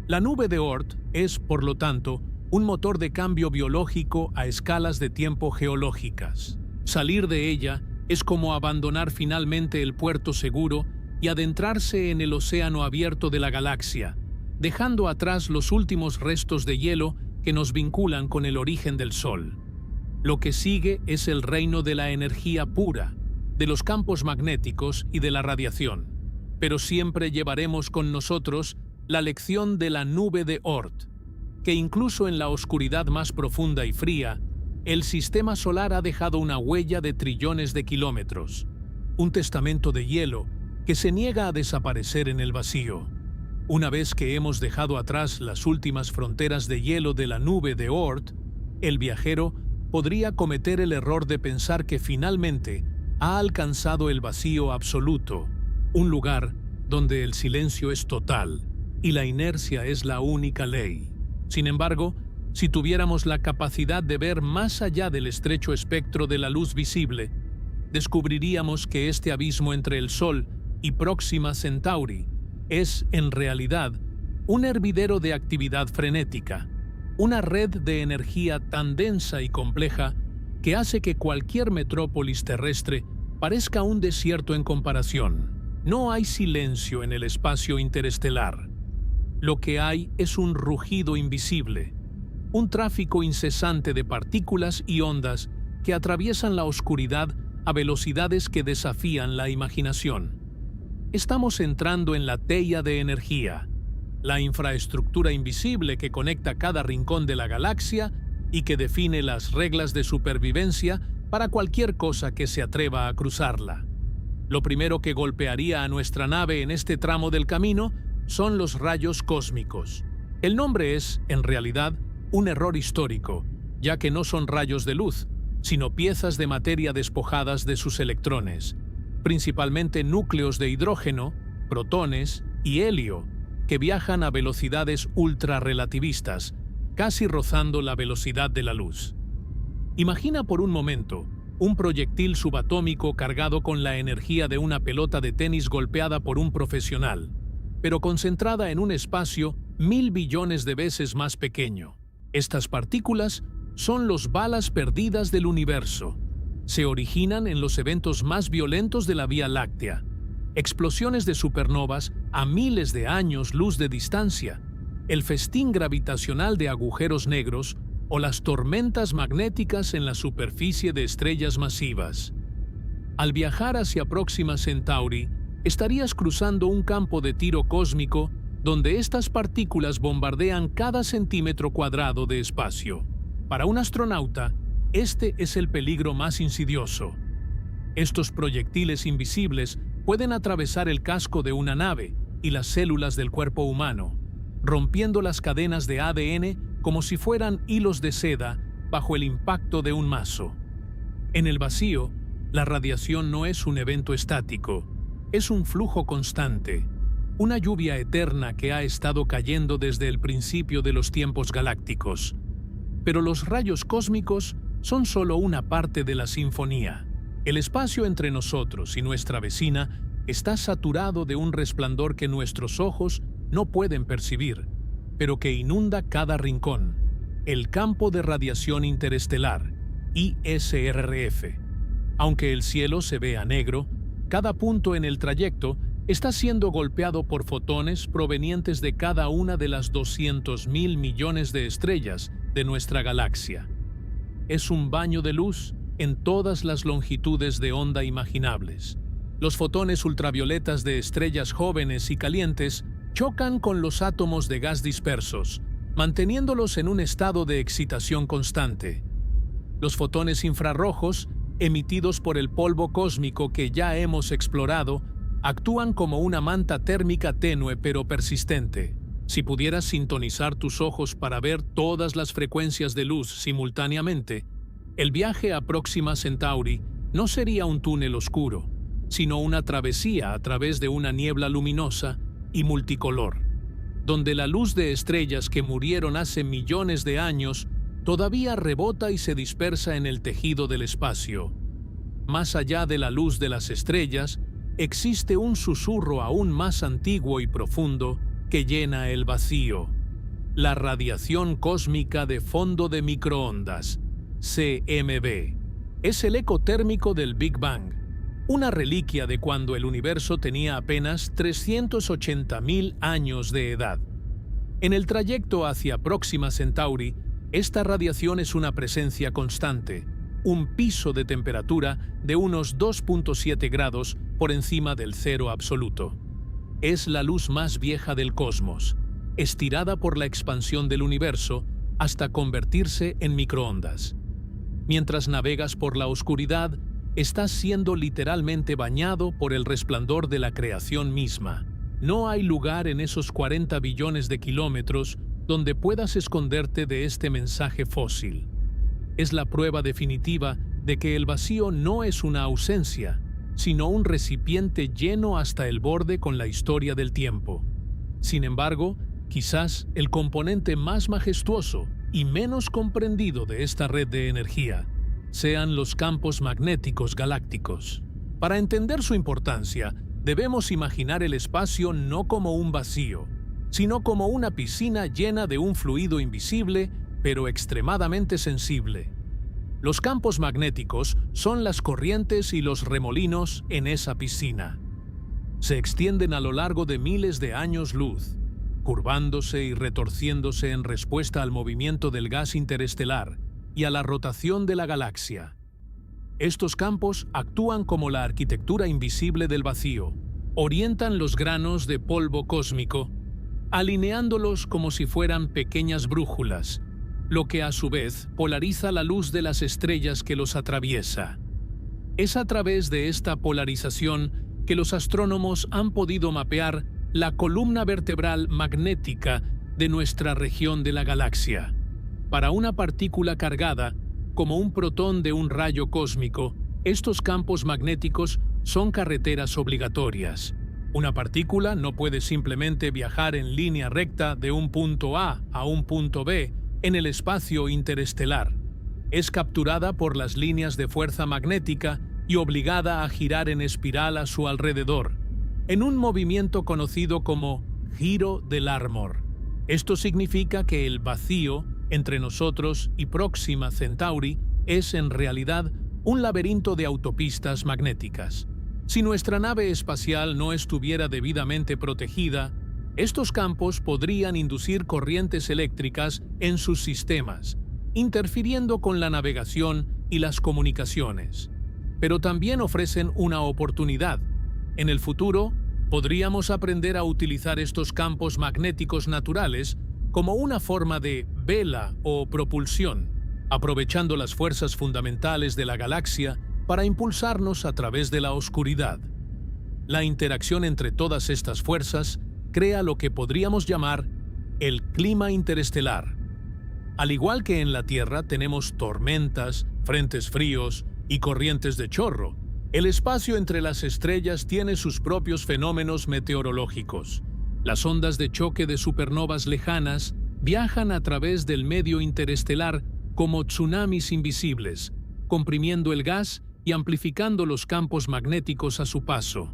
La nube de Oort es, por lo tanto, un motor de cambio biológico a escalas de tiempo geológicas. Salir de ella es como abandonar finalmente el puerto seguro y adentrarse en el océano abierto de la galaxia, dejando atrás los últimos restos de hielo que nos vinculan con el origen del Sol. Lo que sigue es el reino de la energía pura, de los campos magnéticos y de la radiación. Pero siempre llevaremos con nosotros la lección de la nube de Oort, que incluso en la oscuridad más profunda y fría, el sistema solar ha dejado una huella de trillones de kilómetros, un testamento de hielo que se niega a desaparecer en el vacío. Una vez que hemos dejado atrás las últimas fronteras de hielo de la nube de Oort, el viajero podría cometer el error de pensar que finalmente ha alcanzado el vacío absoluto, un lugar donde el silencio es total y la inercia es la única ley. Sin embargo, si tuviéramos la capacidad de ver más allá del estrecho espectro de la luz visible, descubriríamos que este abismo entre el Sol y Próxima Centauri es, en realidad, un hervidero de actividad frenética, una red de energía tan densa y compleja que hace que cualquier metrópolis terrestre parezca un desierto en comparación. No hay silencio en el espacio interestelar. Lo que hay es un rugido invisible, un tráfico incesante de partículas y ondas que atraviesan la oscuridad a velocidades que desafían la imaginación. Estamos entrando en la teia de energía, la infraestructura invisible que conecta cada rincón de la galaxia y que define las reglas de supervivencia para cualquier cosa que se atreva a cruzarla. Lo primero que golpearía a nuestra nave en este tramo del camino son los rayos cósmicos. El nombre es, en realidad, un error histórico, ya que no son rayos de luz, sino piezas de materia despojadas de sus electrones, principalmente núcleos de hidrógeno, protones y helio, que viajan a velocidades ultrarrelativistas, casi rozando la velocidad de la luz. Imagina por un momento un proyectil subatómico cargado con la energía de una pelota de tenis golpeada por un profesional, pero concentrada en un espacio 1000 billones de veces más pequeño. Estas partículas son los balas perdidas del universo. Se originan en los eventos más violentos de la Vía Láctea, explosiones de supernovas a miles de años luz de distancia, el festín gravitacional de agujeros negros o las tormentas magnéticas en la superficie de estrellas masivas. Al viajar hacia Próxima Centauri, estarías cruzando un campo de tiro cósmico donde estas partículas bombardean cada centímetro cuadrado de espacio. Para un astronauta, este es el peligro más insidioso. Estos proyectiles invisibles pueden atravesar el casco de una nave y las células del cuerpo humano, rompiendo las cadenas de ADN como si fueran hilos de seda bajo el impacto de un mazo. En el vacío, la radiación no es un evento estático, es un flujo constante, una lluvia eterna que ha estado cayendo desde el principio de los tiempos galácticos. Pero los rayos cósmicos son solo una parte de la sinfonía. El espacio entre nosotros y nuestra vecina está saturado de un resplandor que nuestros ojos no pueden percibir, pero que inunda cada rincón: el campo de radiación interestelar, ISRF. Aunque el cielo se vea negro, cada punto en el trayecto está siendo golpeado por fotones provenientes de cada una de las 200.000 millones de estrellas de nuestra galaxia. Es un baño de luz en todas las longitudes de onda imaginables. Los fotones ultravioletas de estrellas jóvenes y calientes chocan con los átomos de gas dispersos, manteniéndolos en un estado de excitación constante. Los fotones infrarrojos, emitidos por el polvo cósmico que ya hemos explorado, actúan como una manta térmica tenue pero persistente. Si pudieras sintonizar tus ojos para ver todas las frecuencias de luz simultáneamente, el viaje a Próxima Centauri no sería un túnel oscuro, sino una travesía a través de una niebla luminosa y multicolor, donde la luz de estrellas que murieron hace millones de años todavía rebota y se dispersa en el tejido del espacio. Más allá de la luz de las estrellas, existe un susurro aún más antiguo y profundo que llena el vacío: la radiación cósmica de fondo de microondas, CMB. Es el eco térmico del Big Bang, una reliquia de cuando el universo tenía apenas 380.000 años de edad. En el trayecto hacia Próxima Centauri, esta radiación es una presencia constante, un piso de temperatura de unos 2.7 grados por encima del cero absoluto. Es la luz más vieja del cosmos, estirada por la expansión del universo hasta convertirse en microondas. Mientras navegas por la oscuridad, estás siendo literalmente bañado por el resplandor de la creación misma. No hay lugar en esos 40 billones de kilómetros donde puedas esconderte de este mensaje fósil. Es la prueba definitiva de que el vacío no es una ausencia, sino un recipiente lleno hasta el borde con la historia del tiempo. Sin embargo, quizás el componente más majestuoso y menos comprendido de esta red de energía sean los campos magnéticos galácticos. Para entender su importancia, debemos imaginar el espacio no como un vacío, sino como una piscina llena de un fluido invisible, pero extremadamente sensible. Los campos magnéticos son las corrientes y los remolinos en esa piscina. Se extienden a lo largo de miles de años luz, curvándose y retorciéndose en respuesta al movimiento del gas interestelar y a la rotación de la galaxia. Estos campos actúan como la arquitectura invisible del vacío, orientan los granos de polvo cósmico, alineándolos como si fueran pequeñas brújulas, lo que a su vez polariza la luz de las estrellas que los atraviesa. Es a través de esta polarización que los astrónomos han podido mapear la columna vertebral magnética de nuestra región de la galaxia. Para una partícula cargada, como un protón de un rayo cósmico, estos campos magnéticos son carreteras obligatorias. Una partícula no puede simplemente viajar en línea recta de un punto A a un punto B en el espacio interestelar. Es capturada por las líneas de fuerza magnética y obligada a girar en espiral a su alrededor, en un movimiento conocido como giro de Larmor. Esto significa que el vacío entre nosotros y Próxima Centauri es en realidad un laberinto de autopistas magnéticas. Si nuestra nave espacial no estuviera debidamente protegida, estos campos podrían inducir corrientes eléctricas en sus sistemas, interfiriendo con la navegación y las comunicaciones. Pero también ofrecen una oportunidad. En el futuro, podríamos aprender a utilizar estos campos magnéticos naturales como una forma de vela o propulsión, aprovechando las fuerzas fundamentales de la galaxia para impulsarnos a través de la oscuridad. La interacción entre todas estas fuerzas crea lo que podríamos llamar el clima interestelar. Al igual que en la Tierra tenemos tormentas, frentes fríos y corrientes de chorro, el espacio entre las estrellas tiene sus propios fenómenos meteorológicos. Las ondas de choque de supernovas lejanas viajan a través del medio interestelar como tsunamis invisibles, comprimiendo el gas y amplificando los campos magnéticos a su paso.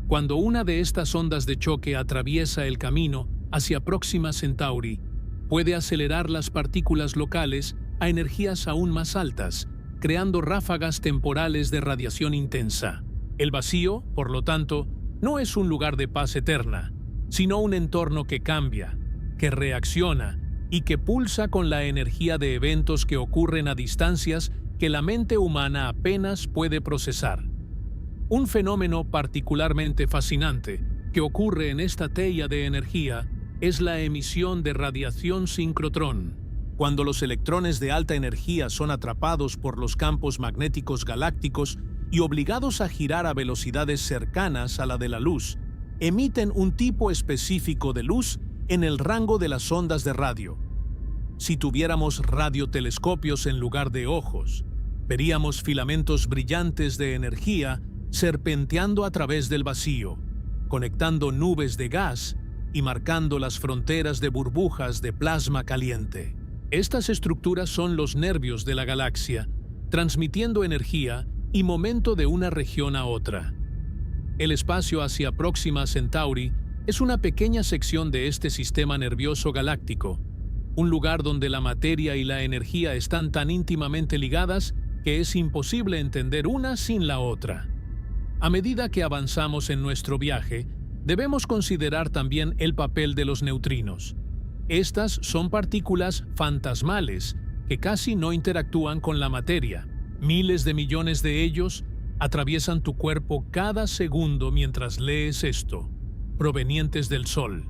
Cuando una de estas ondas de choque atraviesa el camino hacia Próxima Centauri, puede acelerar las partículas locales a energías aún más altas, creando ráfagas temporales de radiación intensa. El vacío, por lo tanto, no es un lugar de paz eterna, sino un entorno que cambia, que reacciona y que pulsa con la energía de eventos que ocurren a distancias que la mente humana apenas puede procesar. Un fenómeno particularmente fascinante que ocurre en esta teia de energía es la emisión de radiación sincrotrón. Cuando los electrones de alta energía son atrapados por los campos magnéticos galácticos y obligados a girar a velocidades cercanas a la de la luz, emiten un tipo específico de luz en el rango de las ondas de radio. Si tuviéramos radiotelescopios en lugar de ojos, veríamos filamentos brillantes de energía serpenteando a través del vacío, conectando nubes de gas y marcando las fronteras de burbujas de plasma caliente. Estas estructuras son los nervios de la galaxia, transmitiendo energía y momento de una región a otra. El espacio hacia Próxima Centauri es una pequeña sección de este sistema nervioso galáctico, un lugar donde la materia y la energía están tan íntimamente ligadas que es imposible entender una sin la otra. A medida que avanzamos en nuestro viaje, debemos considerar también el papel de los neutrinos. Estas son partículas fantasmales que casi no interactúan con la materia. Miles de millones de ellos atraviesan tu cuerpo cada segundo mientras lees esto, provenientes del Sol.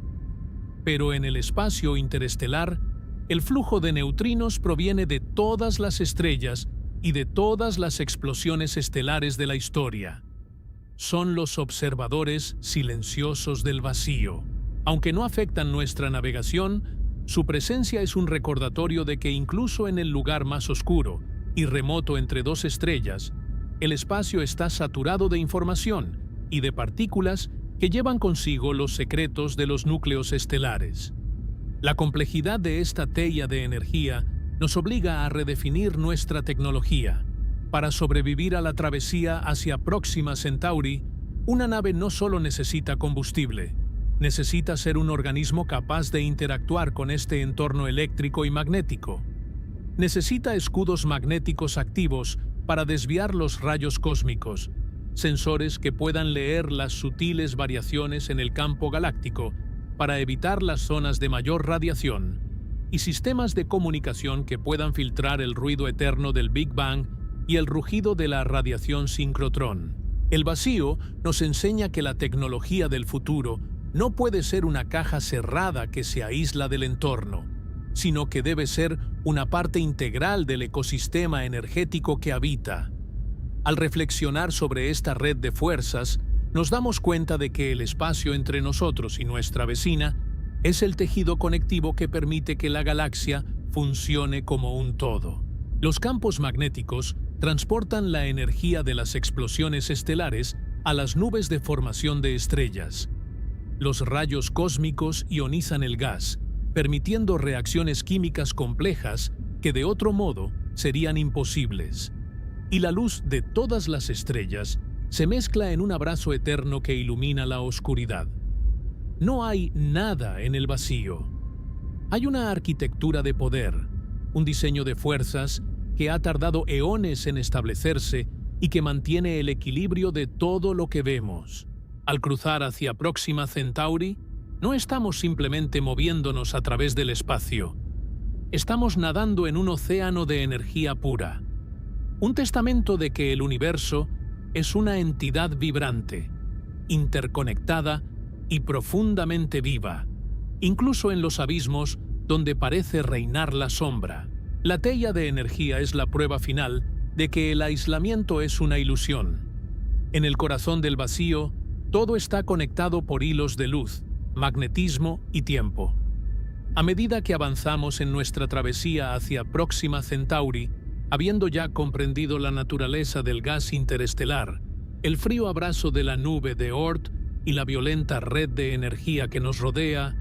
Pero en el espacio interestelar, el flujo de neutrinos proviene de todas las estrellas y de todas las explosiones estelares de la historia. Son los observadores silenciosos del vacío. Aunque no afectan nuestra navegación, su presencia es un recordatorio de que incluso en el lugar más oscuro y remoto entre dos estrellas, el espacio está saturado de información y de partículas que llevan consigo los secretos de los núcleos estelares. La complejidad de esta teia de energía nos obliga a redefinir nuestra tecnología. Para sobrevivir a la travesía hacia Próxima Centauri, una nave no solo necesita combustible, necesita ser un organismo capaz de interactuar con este entorno eléctrico y magnético. Necesita escudos magnéticos activos para desviar los rayos cósmicos, sensores que puedan leer las sutiles variaciones en el campo galáctico para evitar las zonas de mayor radiación, y sistemas de comunicación que puedan filtrar el ruido eterno del Big Bang y el rugido de la radiación sincrotrón. El vacío nos enseña que la tecnología del futuro no puede ser una caja cerrada que se aísla del entorno, sino que debe ser una parte integral del ecosistema energético que habita. Al reflexionar sobre esta red de fuerzas, nos damos cuenta de que el espacio entre nosotros y nuestra vecina es el tejido conectivo que permite que la galaxia funcione como un todo. Los campos magnéticos transportan la energía de las explosiones estelares a las nubes de formación de estrellas. Los rayos cósmicos ionizan el gas, permitiendo reacciones químicas complejas que de otro modo serían imposibles. Y la luz de todas las estrellas se mezcla en un abrazo eterno que ilumina la oscuridad. No hay nada en el vacío. Hay una arquitectura de poder, un diseño de fuerzas que ha tardado eones en establecerse y que mantiene el equilibrio de todo lo que vemos. Al cruzar hacia Próxima Centauri, no estamos simplemente moviéndonos a través del espacio. Estamos nadando en un océano de energía pura. Un testamento de que el universo es una entidad vibrante, interconectada y profundamente viva, incluso en los abismos donde parece reinar la sombra. La teia de energía es la prueba final de que el aislamiento es una ilusión. En el corazón del vacío, todo está conectado por hilos de luz, magnetismo y tiempo. A medida que avanzamos en nuestra travesía hacia Próxima Centauri, habiendo ya comprendido la naturaleza del gas interestelar, el frío abrazo de la nube de Oort y la violenta red de energía que nos rodea,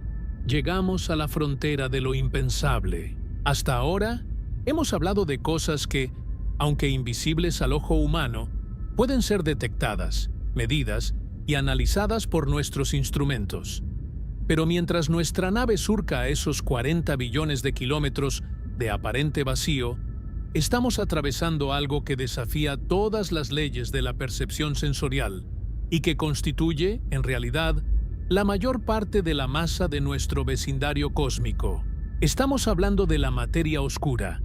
llegamos a la frontera de lo impensable. Hasta ahora, hemos hablado de cosas que, aunque invisibles al ojo humano, pueden ser detectadas, medidas y analizadas por nuestros instrumentos. Pero mientras nuestra nave surca esos 40 billones de kilómetros de aparente vacío, Estamos atravesando algo que desafía todas las leyes de la percepción sensorial y que constituye, en realidad, la mayor parte de la masa de nuestro vecindario cósmico. Estamos hablando de la materia oscura,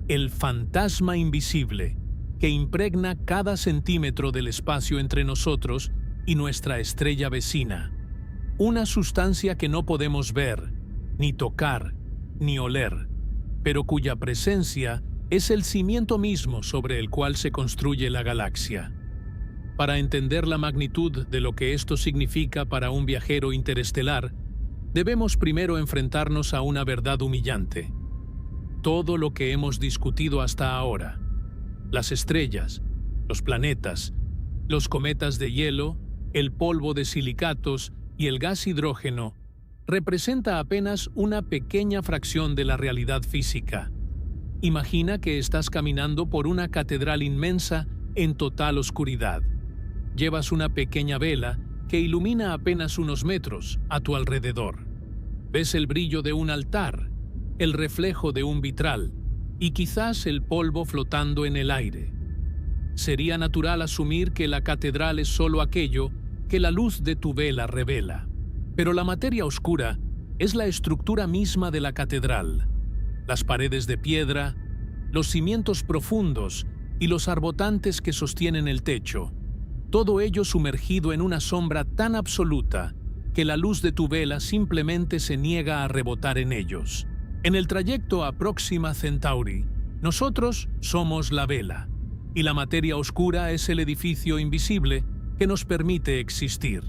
el fantasma invisible que impregna cada centímetro del espacio entre nosotros y nuestra estrella vecina. Una sustancia que no podemos ver, ni tocar, ni oler, pero cuya presencia es el cimiento mismo sobre el cual se construye la galaxia. Para entender la magnitud de lo que esto significa para un viajero interestelar, debemos primero enfrentarnos a una verdad humillante. Todo lo que hemos discutido hasta ahora, las estrellas, los planetas, los cometas de hielo, el polvo de silicatos y el gas hidrógeno, representa apenas una pequeña fracción de la realidad física. Imagina que estás caminando por una catedral inmensa en total oscuridad. Llevas una pequeña vela que ilumina apenas unos metros a tu alrededor. Ves el brillo de un altar, el reflejo de un vitral y quizás el polvo flotando en el aire. Sería natural asumir que la catedral es solo aquello que la luz de tu vela revela. Pero la materia oscura es la estructura misma de la catedral. Las paredes de piedra, los cimientos profundos y los arbotantes que sostienen el techo. Todo ello sumergido en una sombra tan absoluta que la luz de tu vela simplemente se niega a rebotar en ellos. En el trayecto a Próxima Centauri, nosotros somos la vela, y la materia oscura es el edificio invisible que nos permite existir.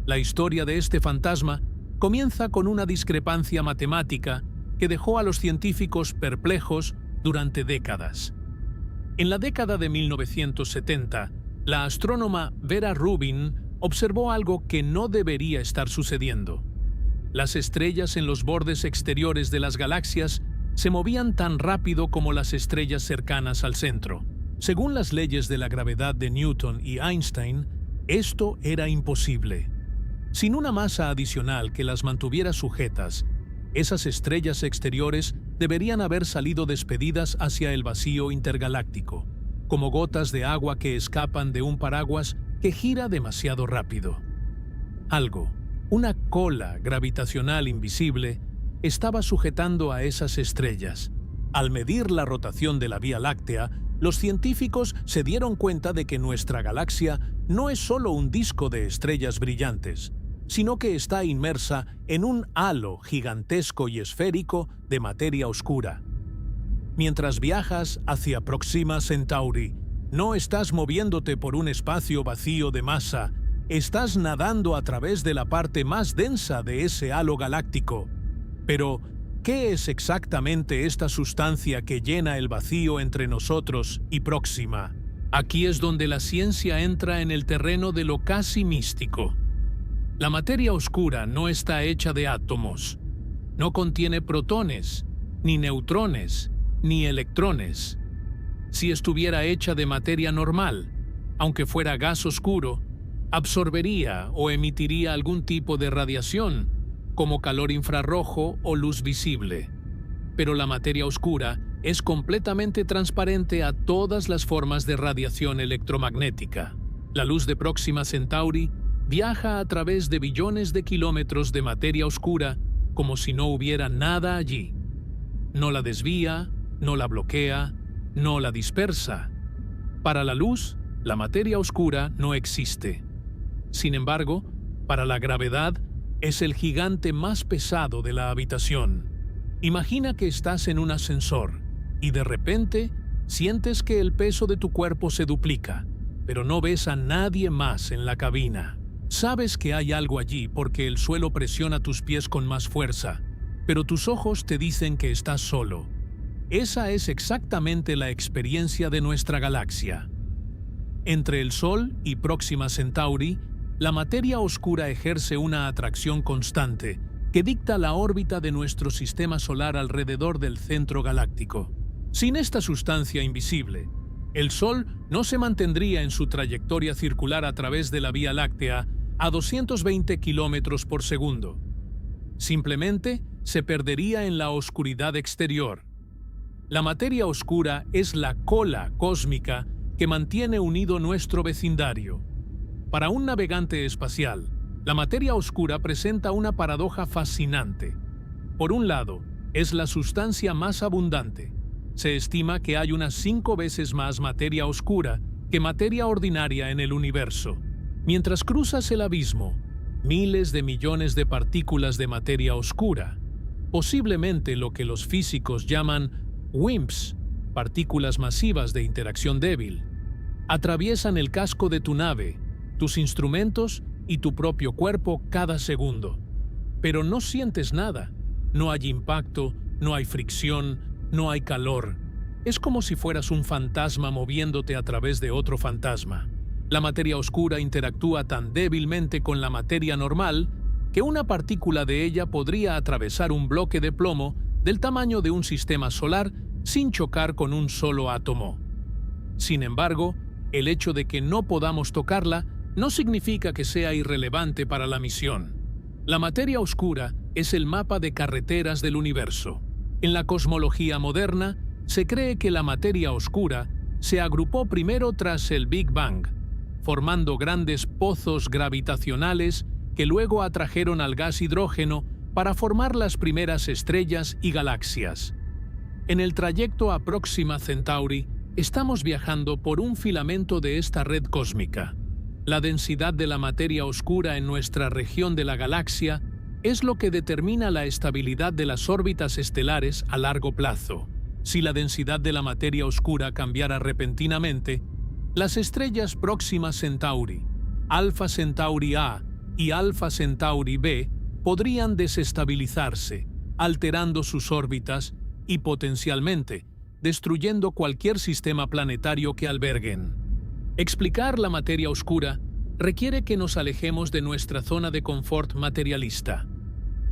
La historia de este fantasma comienza con una discrepancia matemática que dejó a los científicos perplejos durante décadas. En la década de 1970, la astrónoma Vera Rubin observó algo que no debería estar sucediendo. Las estrellas en los bordes exteriores de las galaxias se movían tan rápido como las estrellas cercanas al centro. Según las leyes de la gravedad de Newton y Einstein, esto era imposible. Sin una masa adicional que las mantuviera sujetas, esas estrellas exteriores deberían haber salido despedidas hacia el vacío intergaláctico, como gotas de agua que escapan de un paraguas que gira demasiado rápido. Algo, una cola gravitacional invisible, estaba sujetando a esas estrellas. Al medir la rotación de la Vía Láctea, los científicos se dieron cuenta de que nuestra galaxia no es solo un disco de estrellas brillantes, sino que está inmersa en un halo gigantesco y esférico de materia oscura. Mientras viajas hacia Próxima Centauri, no estás moviéndote por un espacio vacío de masa, estás nadando a través de la parte más densa de ese halo galáctico. Pero, ¿qué es exactamente esta sustancia que llena el vacío entre nosotros y Próxima? Aquí es donde la ciencia entra en el terreno de lo casi místico. La materia oscura no está hecha de átomos. No contiene protones, ni neutrones, ni electrones. Si estuviera hecha de materia normal, aunque fuera gas oscuro, absorbería o emitiría algún tipo de radiación, como calor infrarrojo o luz visible. Pero la materia oscura es completamente transparente a todas las formas de radiación electromagnética. La luz de Próxima Centauri viaja a través de billones de kilómetros de materia oscura como si no hubiera nada allí. No la desvía, no la bloquea, no la dispersa. Para la luz, la materia oscura no existe. Sin embargo, para la gravedad, es el gigante más pesado de la habitación. Imagina que estás en un ascensor y de repente sientes que el peso de tu cuerpo se duplica, pero no ves a nadie más en la cabina. Sabes que hay algo allí porque el suelo presiona tus pies con más fuerza, pero tus ojos te dicen que estás solo. Esa es exactamente la experiencia de nuestra galaxia. Entre el Sol y Próxima Centauri, la materia oscura ejerce una atracción constante que dicta la órbita de nuestro sistema solar alrededor del centro galáctico. Sin esta sustancia invisible, el Sol no se mantendría en su trayectoria circular a través de la Vía Láctea a 220 kilómetros por segundo. Simplemente se perdería en la oscuridad exterior. La materia oscura es la cola cósmica que mantiene unido nuestro vecindario. Para un navegante espacial, la materia oscura presenta una paradoja fascinante. Por un lado, es la sustancia más abundante. Se estima que hay unas 5 veces más materia oscura que materia ordinaria en el universo. Mientras cruzas el abismo, miles de millones de partículas de materia oscura, posiblemente lo que los físicos llaman WIMPs, partículas masivas de interacción débil, atraviesan el casco de tu nave, tus instrumentos y tu propio cuerpo cada segundo. Pero no sientes nada. No hay impacto, no hay fricción, no hay calor. Es como si fueras un fantasma moviéndote a través de otro fantasma. La materia oscura interactúa tan débilmente con la materia normal que una partícula de ella podría atravesar un bloque de plomo del tamaño de un sistema solar sin chocar con un solo átomo. Sin embargo, el hecho de que no podamos tocarla no significa que sea irrelevante para la misión. La materia oscura es el mapa de carreteras del universo. En la cosmología moderna, se cree que la materia oscura se agrupó primero tras el Big Bang, formando grandes pozos gravitacionales que luego atrajeron al gas hidrógeno para formar las primeras estrellas y galaxias. En el trayecto a Próxima Centauri, estamos viajando por un filamento de esta red cósmica. La densidad de la materia oscura en nuestra región de la galaxia es lo que determina la estabilidad de las órbitas estelares a largo plazo. Si la densidad de la materia oscura cambiara repentinamente, las estrellas Próxima Centauri, Alpha Centauri A y Alpha Centauri B podrían desestabilizarse, alterando sus órbitas y potencialmente destruyendo cualquier sistema planetario que alberguen. Explicar la materia oscura requiere que nos alejemos de nuestra zona de confort materialista.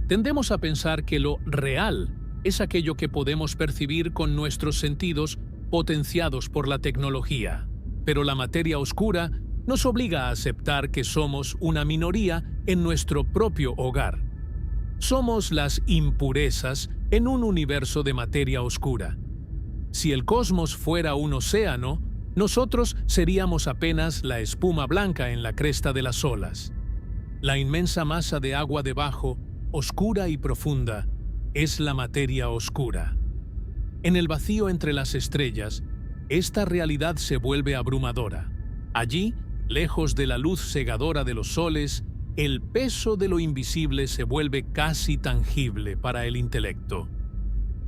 Tendemos a pensar que lo real es aquello que podemos percibir con nuestros sentidos potenciados por la tecnología. Pero la materia oscura nos obliga a aceptar que somos una minoría en nuestro propio hogar. Somos las impurezas en un universo de materia oscura. Si el cosmos fuera un océano, nosotros seríamos apenas la espuma blanca en la cresta de las olas. La inmensa masa de agua debajo, oscura y profunda, es la materia oscura. En el vacío entre las estrellas, esta realidad se vuelve abrumadora. Allí, lejos de la luz cegadora de los soles, el peso de lo invisible se vuelve casi tangible para el intelecto.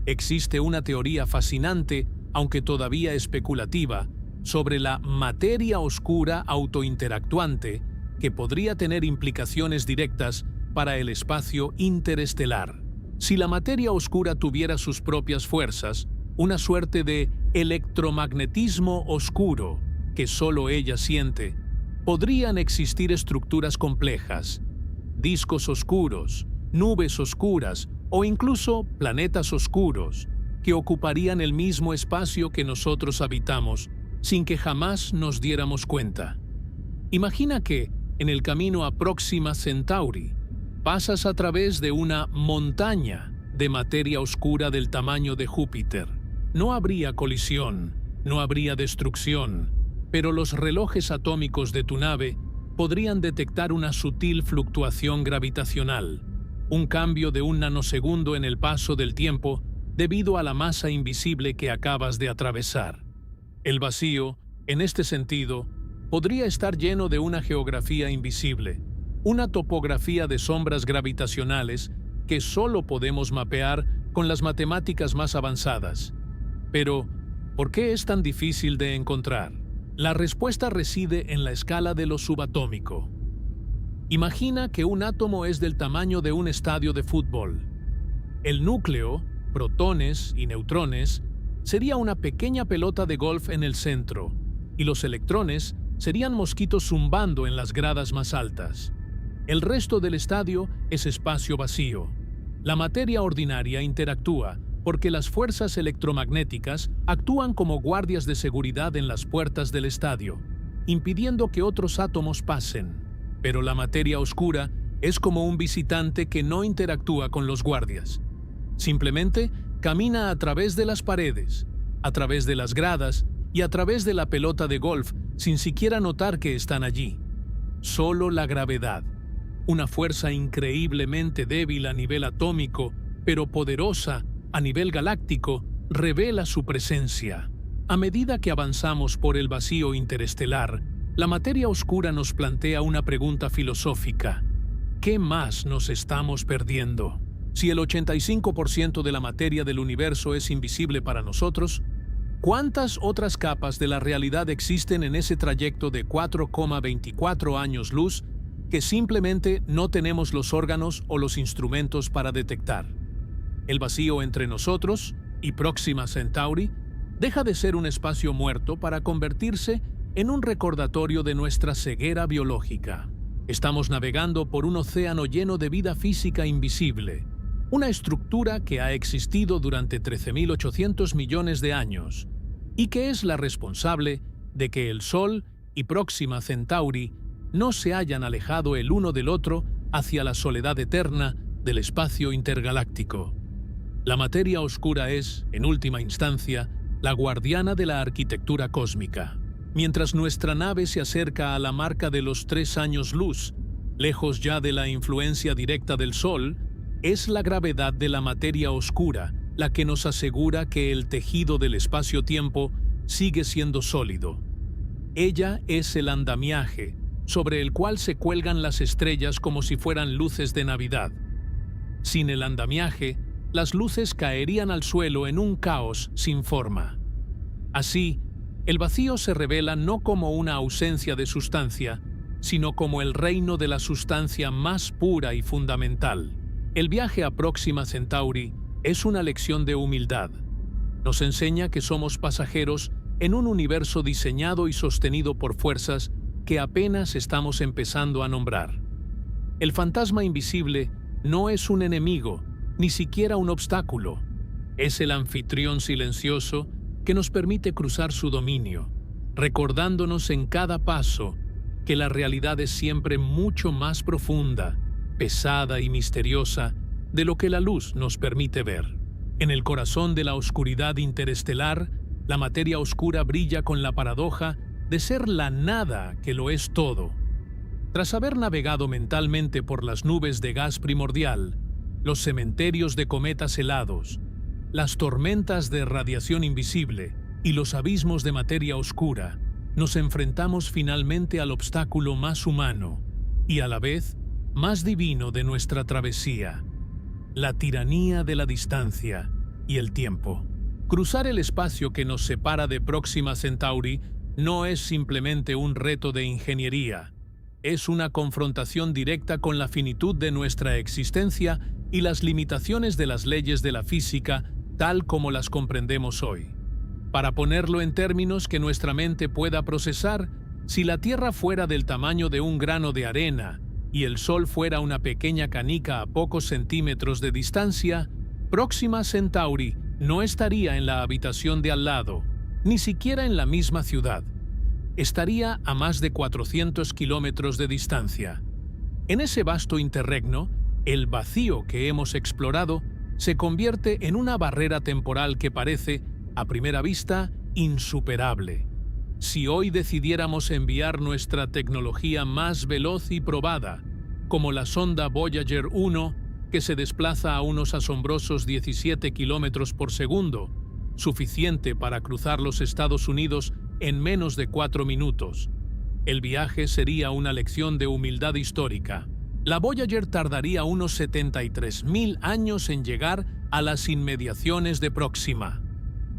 Existe una teoría fascinante, aunque todavía especulativa, sobre la materia oscura autointeractuante que podría tener implicaciones directas para el espacio interestelar. Si la materia oscura tuviera sus propias fuerzas, una suerte de electromagnetismo oscuro que solo ella siente, podrían existir estructuras complejas, discos oscuros, nubes oscuras o incluso planetas oscuros que ocuparían el mismo espacio que nosotros habitamos sin que jamás nos diéramos cuenta. Imagina que, en el camino a Próxima Centauri, pasas a través de una montaña de materia oscura del tamaño de Júpiter. No habría colisión, no habría destrucción, pero los relojes atómicos de tu nave podrían detectar una sutil fluctuación gravitacional, un cambio de un nanosegundo en el paso del tiempo debido a la masa invisible que acabas de atravesar. El vacío, en este sentido, podría estar lleno de una geografía invisible, una topografía de sombras gravitacionales que solo podemos mapear con las matemáticas más avanzadas. Pero, ¿por qué es tan difícil de encontrar? La respuesta reside en la escala de lo subatómico. Imagina que un átomo es del tamaño de un estadio de fútbol. El núcleo, protones y neutrones, sería una pequeña pelota de golf en el centro, y los electrones serían mosquitos zumbando en las gradas más altas. El resto del estadio es espacio vacío. La materia ordinaria interactúa porque las fuerzas electromagnéticas actúan como guardias de seguridad en las puertas del estadio, impidiendo que otros átomos pasen. Pero la materia oscura es como un visitante que no interactúa con los guardias. Simplemente camina a través de las paredes, a través de las gradas y a través de la pelota de golf sin siquiera notar que están allí. Solo la gravedad, una fuerza increíblemente débil a nivel atómico, pero poderosa a nivel galáctico, revela su presencia. A medida que avanzamos por el vacío interestelar, la materia oscura nos plantea una pregunta filosófica. ¿Qué más nos estamos perdiendo? Si el 85% de la materia del universo es invisible para nosotros, ¿cuántas otras capas de la realidad existen en ese trayecto de 4,24 años luz que simplemente no tenemos los órganos o los instrumentos para detectar? El vacío entre nosotros y Próxima Centauri deja de ser un espacio muerto para convertirse en un recordatorio de nuestra ceguera biológica. Estamos navegando por un océano lleno de vida física invisible, una estructura que ha existido durante 13.800 millones de años y que es la responsable de que el Sol y Próxima Centauri no se hayan alejado el uno del otro hacia la soledad eterna del espacio intergaláctico. La materia oscura es, en última instancia, la guardiana de la arquitectura cósmica. Mientras nuestra nave se acerca a la marca de los 3 años luz, lejos ya de la influencia directa del Sol, es la gravedad de la materia oscura la que nos asegura que el tejido del espacio-tiempo sigue siendo sólido. Ella es el andamiaje sobre el cual se cuelgan las estrellas como si fueran luces de Navidad. Sin el andamiaje, las luces caerían al suelo en un caos sin forma. Así, el vacío se revela no como una ausencia de sustancia, sino como el reino de la sustancia más pura y fundamental. El viaje a Próxima Centauri es una lección de humildad. Nos enseña que somos pasajeros en un universo diseñado y sostenido por fuerzas que apenas estamos empezando a nombrar. El fantasma invisible no es un enemigo, ni siquiera un obstáculo. Es el anfitrión silencioso que nos permite cruzar su dominio, recordándonos en cada paso que la realidad es siempre mucho más profunda, pesada y misteriosa de lo que la luz nos permite ver. En el corazón de la oscuridad interestelar, la materia oscura brilla con la paradoja de ser la nada que lo es todo. Tras haber navegado mentalmente por las nubes de gas primordial, los cementerios de cometas helados, las tormentas de radiación invisible y los abismos de materia oscura, nos enfrentamos finalmente al obstáculo más humano y a la vez más divino de nuestra travesía, la tiranía de la distancia y el tiempo. Cruzar el espacio que nos separa de Próxima Centauri no es simplemente un reto de ingeniería, es una confrontación directa con la finitud de nuestra existencia y las limitaciones de las leyes de la física tal como las comprendemos hoy. Para ponerlo en términos que nuestra mente pueda procesar, si la Tierra fuera del tamaño de un grano de arena y el Sol fuera una pequeña canica a pocos centímetros de distancia, Próxima Centauri no estaría en la habitación de al lado, ni siquiera en la misma ciudad. Estaría a más de 400 kilómetros de distancia. En ese vasto interregno, el vacío que hemos explorado se convierte en una barrera temporal que parece, a primera vista, insuperable. Si hoy decidiéramos enviar nuestra tecnología más veloz y probada, como la sonda Voyager 1, que se desplaza a unos asombrosos 17 kilómetros por segundo, suficiente para cruzar los Estados Unidos en menos de 4 minutos, el viaje sería una lección de humildad histórica. La Voyager tardaría unos 73.000 años en llegar a las inmediaciones de Próxima.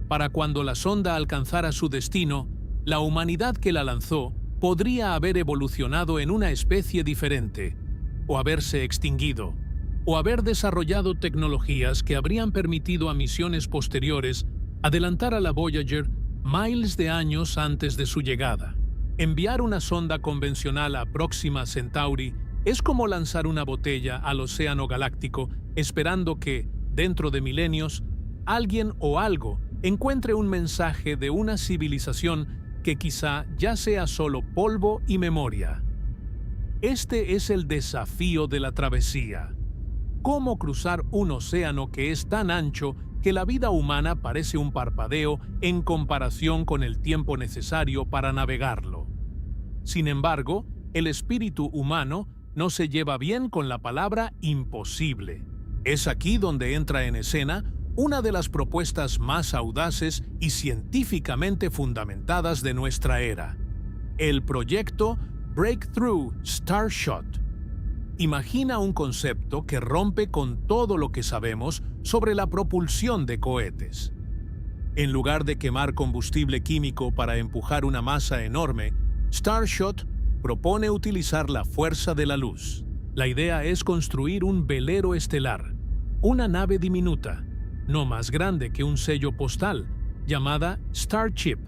Para cuando la sonda alcanzara su destino, la humanidad que la lanzó podría haber evolucionado en una especie diferente, o haberse extinguido, o haber desarrollado tecnologías que habrían permitido a misiones posteriores adelantar a la Voyager miles de años antes de su llegada. Enviar una sonda convencional a Próxima Centauri es como lanzar una botella al océano galáctico esperando que, dentro de milenios, alguien o algo encuentre un mensaje de una civilización que quizá ya sea solo polvo y memoria. Este es el desafío de la travesía. cómo cruzar un océano que es tan ancho que la vida humana parece un parpadeo en comparación con el tiempo necesario para navegarlo. Sin embargo, el espíritu humano no se lleva bien con la palabra imposible. Es aquí donde entra en escena una de las propuestas más audaces y científicamente fundamentadas de nuestra era: el proyecto Breakthrough Starshot. Imagina un concepto que rompe con todo lo que sabemos sobre la propulsión de cohetes. En lugar de quemar combustible químico para empujar una masa enorme, Starshot propone utilizar la fuerza de la luz. La idea es construir un velero estelar, una nave diminuta, no más grande que un sello postal, llamada Starship,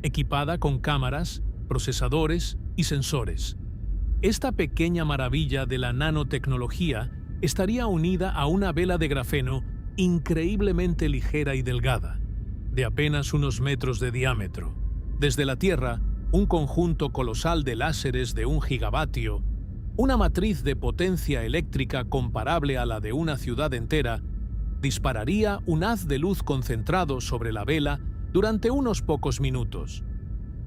equipada con cámaras, procesadores y sensores. Esta pequeña maravilla de la nanotecnología estaría unida a una vela de grafeno increíblemente ligera y delgada, de apenas unos metros de diámetro. Desde la Tierra, un conjunto colosal de láseres de 1 gigavatio, una matriz de potencia eléctrica comparable a la de una ciudad entera, dispararía un haz de luz concentrado sobre la vela durante unos pocos minutos.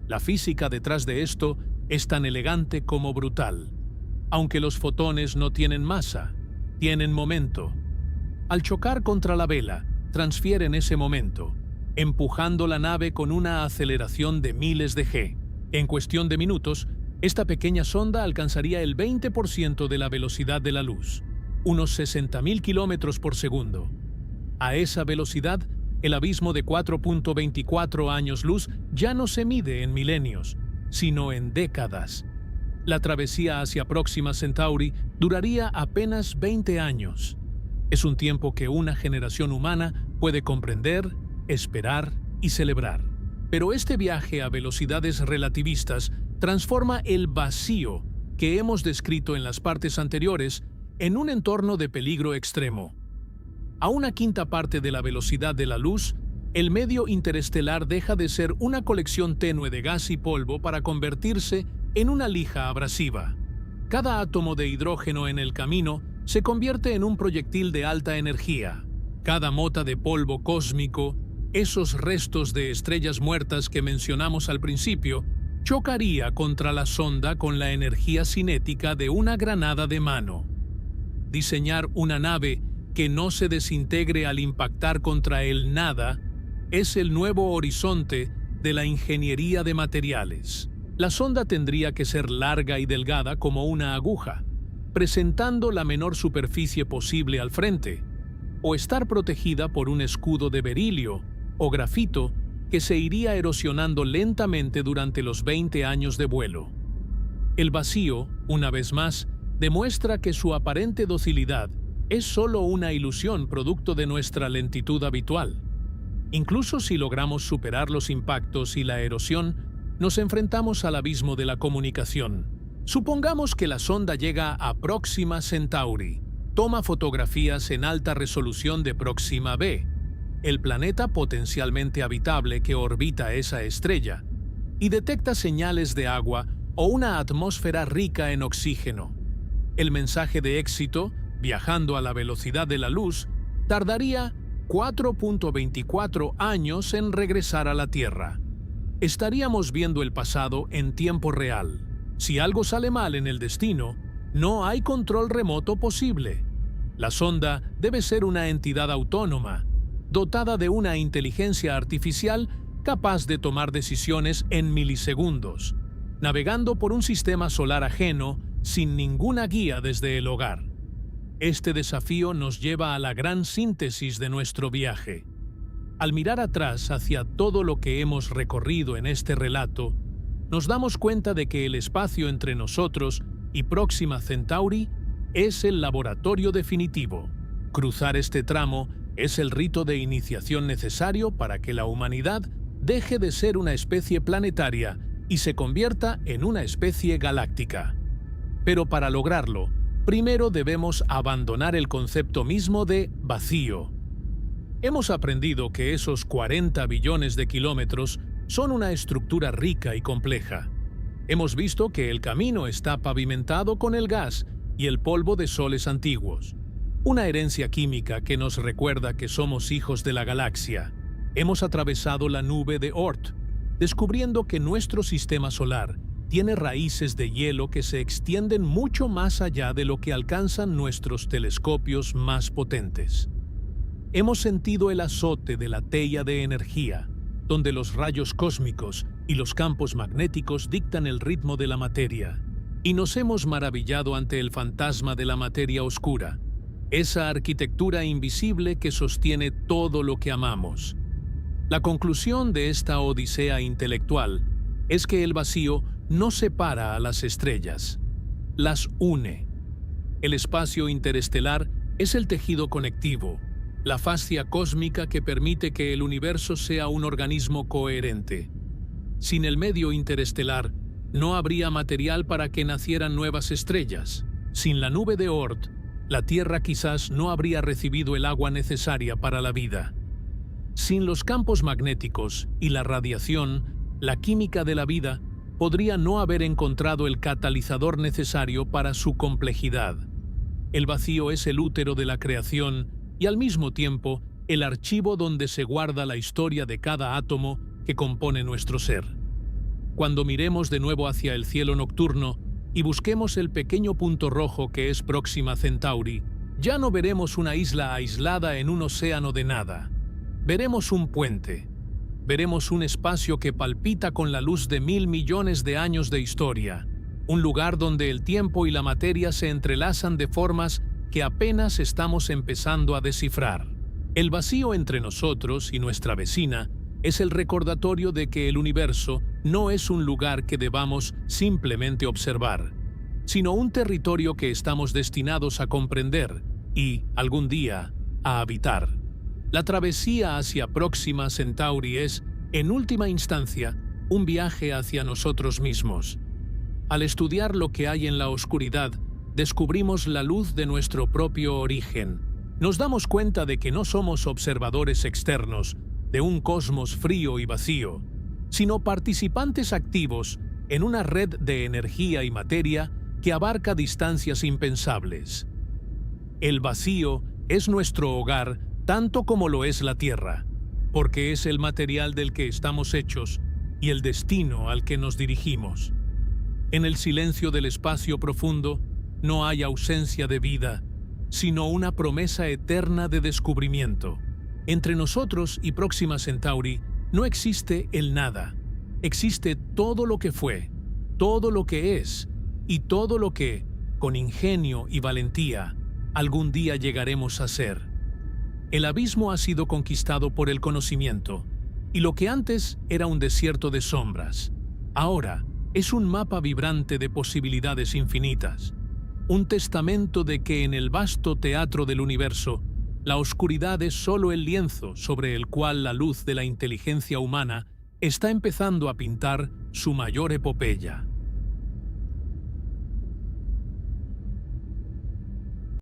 La física detrás de esto es tan elegante como brutal. Aunque los fotones no tienen masa, tienen momento. Al chocar contra la vela, transfieren ese momento, empujando la nave con una aceleración de miles de G. En cuestión de minutos, esta pequeña sonda alcanzaría el 20% de la velocidad de la luz, unos 60.000 kilómetros por segundo. A esa velocidad, el abismo de 4.24 años luz ya no se mide en milenios, sino en décadas. La travesía hacia Próxima Centauri duraría apenas 20 años. Es un tiempo que una generación humana puede comprender, esperar y celebrar. Pero este viaje a velocidades relativistas transforma el vacío que hemos descrito en las partes anteriores en un entorno de peligro extremo. A una quinta parte de la velocidad de la luz, el medio interestelar deja de ser una colección tenue de gas y polvo para convertirse en una lija abrasiva. Cada átomo de hidrógeno en el camino se convierte en un proyectil de alta energía. Cada mota de polvo cósmico, esos restos de estrellas muertas que mencionamos al principio, chocaría contra la sonda con la energía cinética de una granada de mano. Diseñar una nave que no se desintegre al impactar contra el nada es el nuevo horizonte de la ingeniería de materiales. La sonda tendría que ser larga y delgada como una aguja, presentando la menor superficie posible al frente, o estar protegida por un escudo de berilio o grafito que se iría erosionando lentamente durante los 20 años de vuelo. El vacío, una vez más, demuestra que su aparente docilidad es solo una ilusión producto de nuestra lentitud habitual. Incluso si logramos superar los impactos y la erosión, nos enfrentamos al abismo de la comunicación. Supongamos que la sonda llega a Próxima Centauri, toma fotografías en alta resolución de Próxima b, el planeta potencialmente habitable que orbita esa estrella, y detecta señales de agua o una atmósfera rica en oxígeno. El mensaje de éxito, viajando a la velocidad de la luz, tardaría 4.24 años en regresar a la Tierra. Estaríamos viendo el pasado en tiempo real. Si algo sale mal en el destino, no hay control remoto posible. La sonda debe ser una entidad autónoma, dotada de una inteligencia artificial capaz de tomar decisiones en milisegundos, navegando por un sistema solar ajeno sin ninguna guía desde el hogar. Este desafío nos lleva a la gran síntesis de nuestro viaje. Al mirar atrás hacia todo lo que hemos recorrido en este relato, nos damos cuenta de que el espacio entre nosotros y Próxima Centauri es el laboratorio definitivo. Cruzar este tramo es el rito de iniciación necesario para que la humanidad deje de ser una especie planetaria y se convierta en una especie galáctica. Pero para lograrlo, primero debemos abandonar el concepto mismo de vacío. Hemos aprendido que esos 40 billones de kilómetros son una estructura rica y compleja. Hemos visto que el camino está pavimentado con el gas y el polvo de soles antiguos. Una herencia química que nos recuerda que somos hijos de la galaxia. Hemos atravesado la nube de Oort, descubriendo que nuestro sistema solar tiene raíces de hielo que se extienden mucho más allá de lo que alcanzan nuestros telescopios más potentes. Hemos sentido el azote de la tella de energía, donde los rayos cósmicos y los campos magnéticos dictan el ritmo de la materia, y nos hemos maravillado ante el fantasma de la materia oscura, esa arquitectura invisible que sostiene todo lo que amamos. La conclusión de esta odisea intelectual es que el vacío no separa a las estrellas, las une. El espacio interestelar es el tejido conectivo, la fascia cósmica que permite que el universo sea un organismo coherente. Sin el medio interestelar, no habría material para que nacieran nuevas estrellas. Sin la nube de Oort, la Tierra quizás no habría recibido el agua necesaria para la vida. Sin los campos magnéticos y la radiación, la química de la vida podría no haber encontrado el catalizador necesario para su complejidad. El vacío es el útero de la creación y al mismo tiempo el archivo donde se guarda la historia de cada átomo que compone nuestro ser. Cuando miremos de nuevo hacia el cielo nocturno y busquemos el pequeño punto rojo que es Próxima Centauri, ya no veremos una isla aislada en un océano de nada. Veremos un puente. Veremos un espacio que palpita con la luz de 1.000 millones de años de historia, un lugar donde el tiempo y la materia se entrelazan de formas que apenas estamos empezando a descifrar. El vacío entre nosotros y nuestra vecina es el recordatorio de que el universo no es un lugar que debamos simplemente observar, sino un territorio que estamos destinados a comprender y, algún día, a habitar. La travesía hacia Próxima Centauri es, en última instancia, un viaje hacia nosotros mismos. Al estudiar lo que hay en la oscuridad, descubrimos la luz de nuestro propio origen. Nos damos cuenta de que no somos observadores externos de un cosmos frío y vacío, sino participantes activos en una red de energía y materia que abarca distancias impensables. El vacío es nuestro hogar tanto como lo es la Tierra, porque es el material del que estamos hechos y el destino al que nos dirigimos. En el silencio del espacio profundo no hay ausencia de vida, sino una promesa eterna de descubrimiento. Entre nosotros y Próxima Centauri no existe el nada, existe todo lo que fue, todo lo que es y todo lo que, con ingenio y valentía, algún día llegaremos a ser. El abismo ha sido conquistado por el conocimiento, y lo que antes era un desierto de sombras, ahora es un mapa vibrante de posibilidades infinitas, un testamento de que en el vasto teatro del universo, la oscuridad es solo el lienzo sobre el cual la luz de la inteligencia humana está empezando a pintar su mayor epopeya.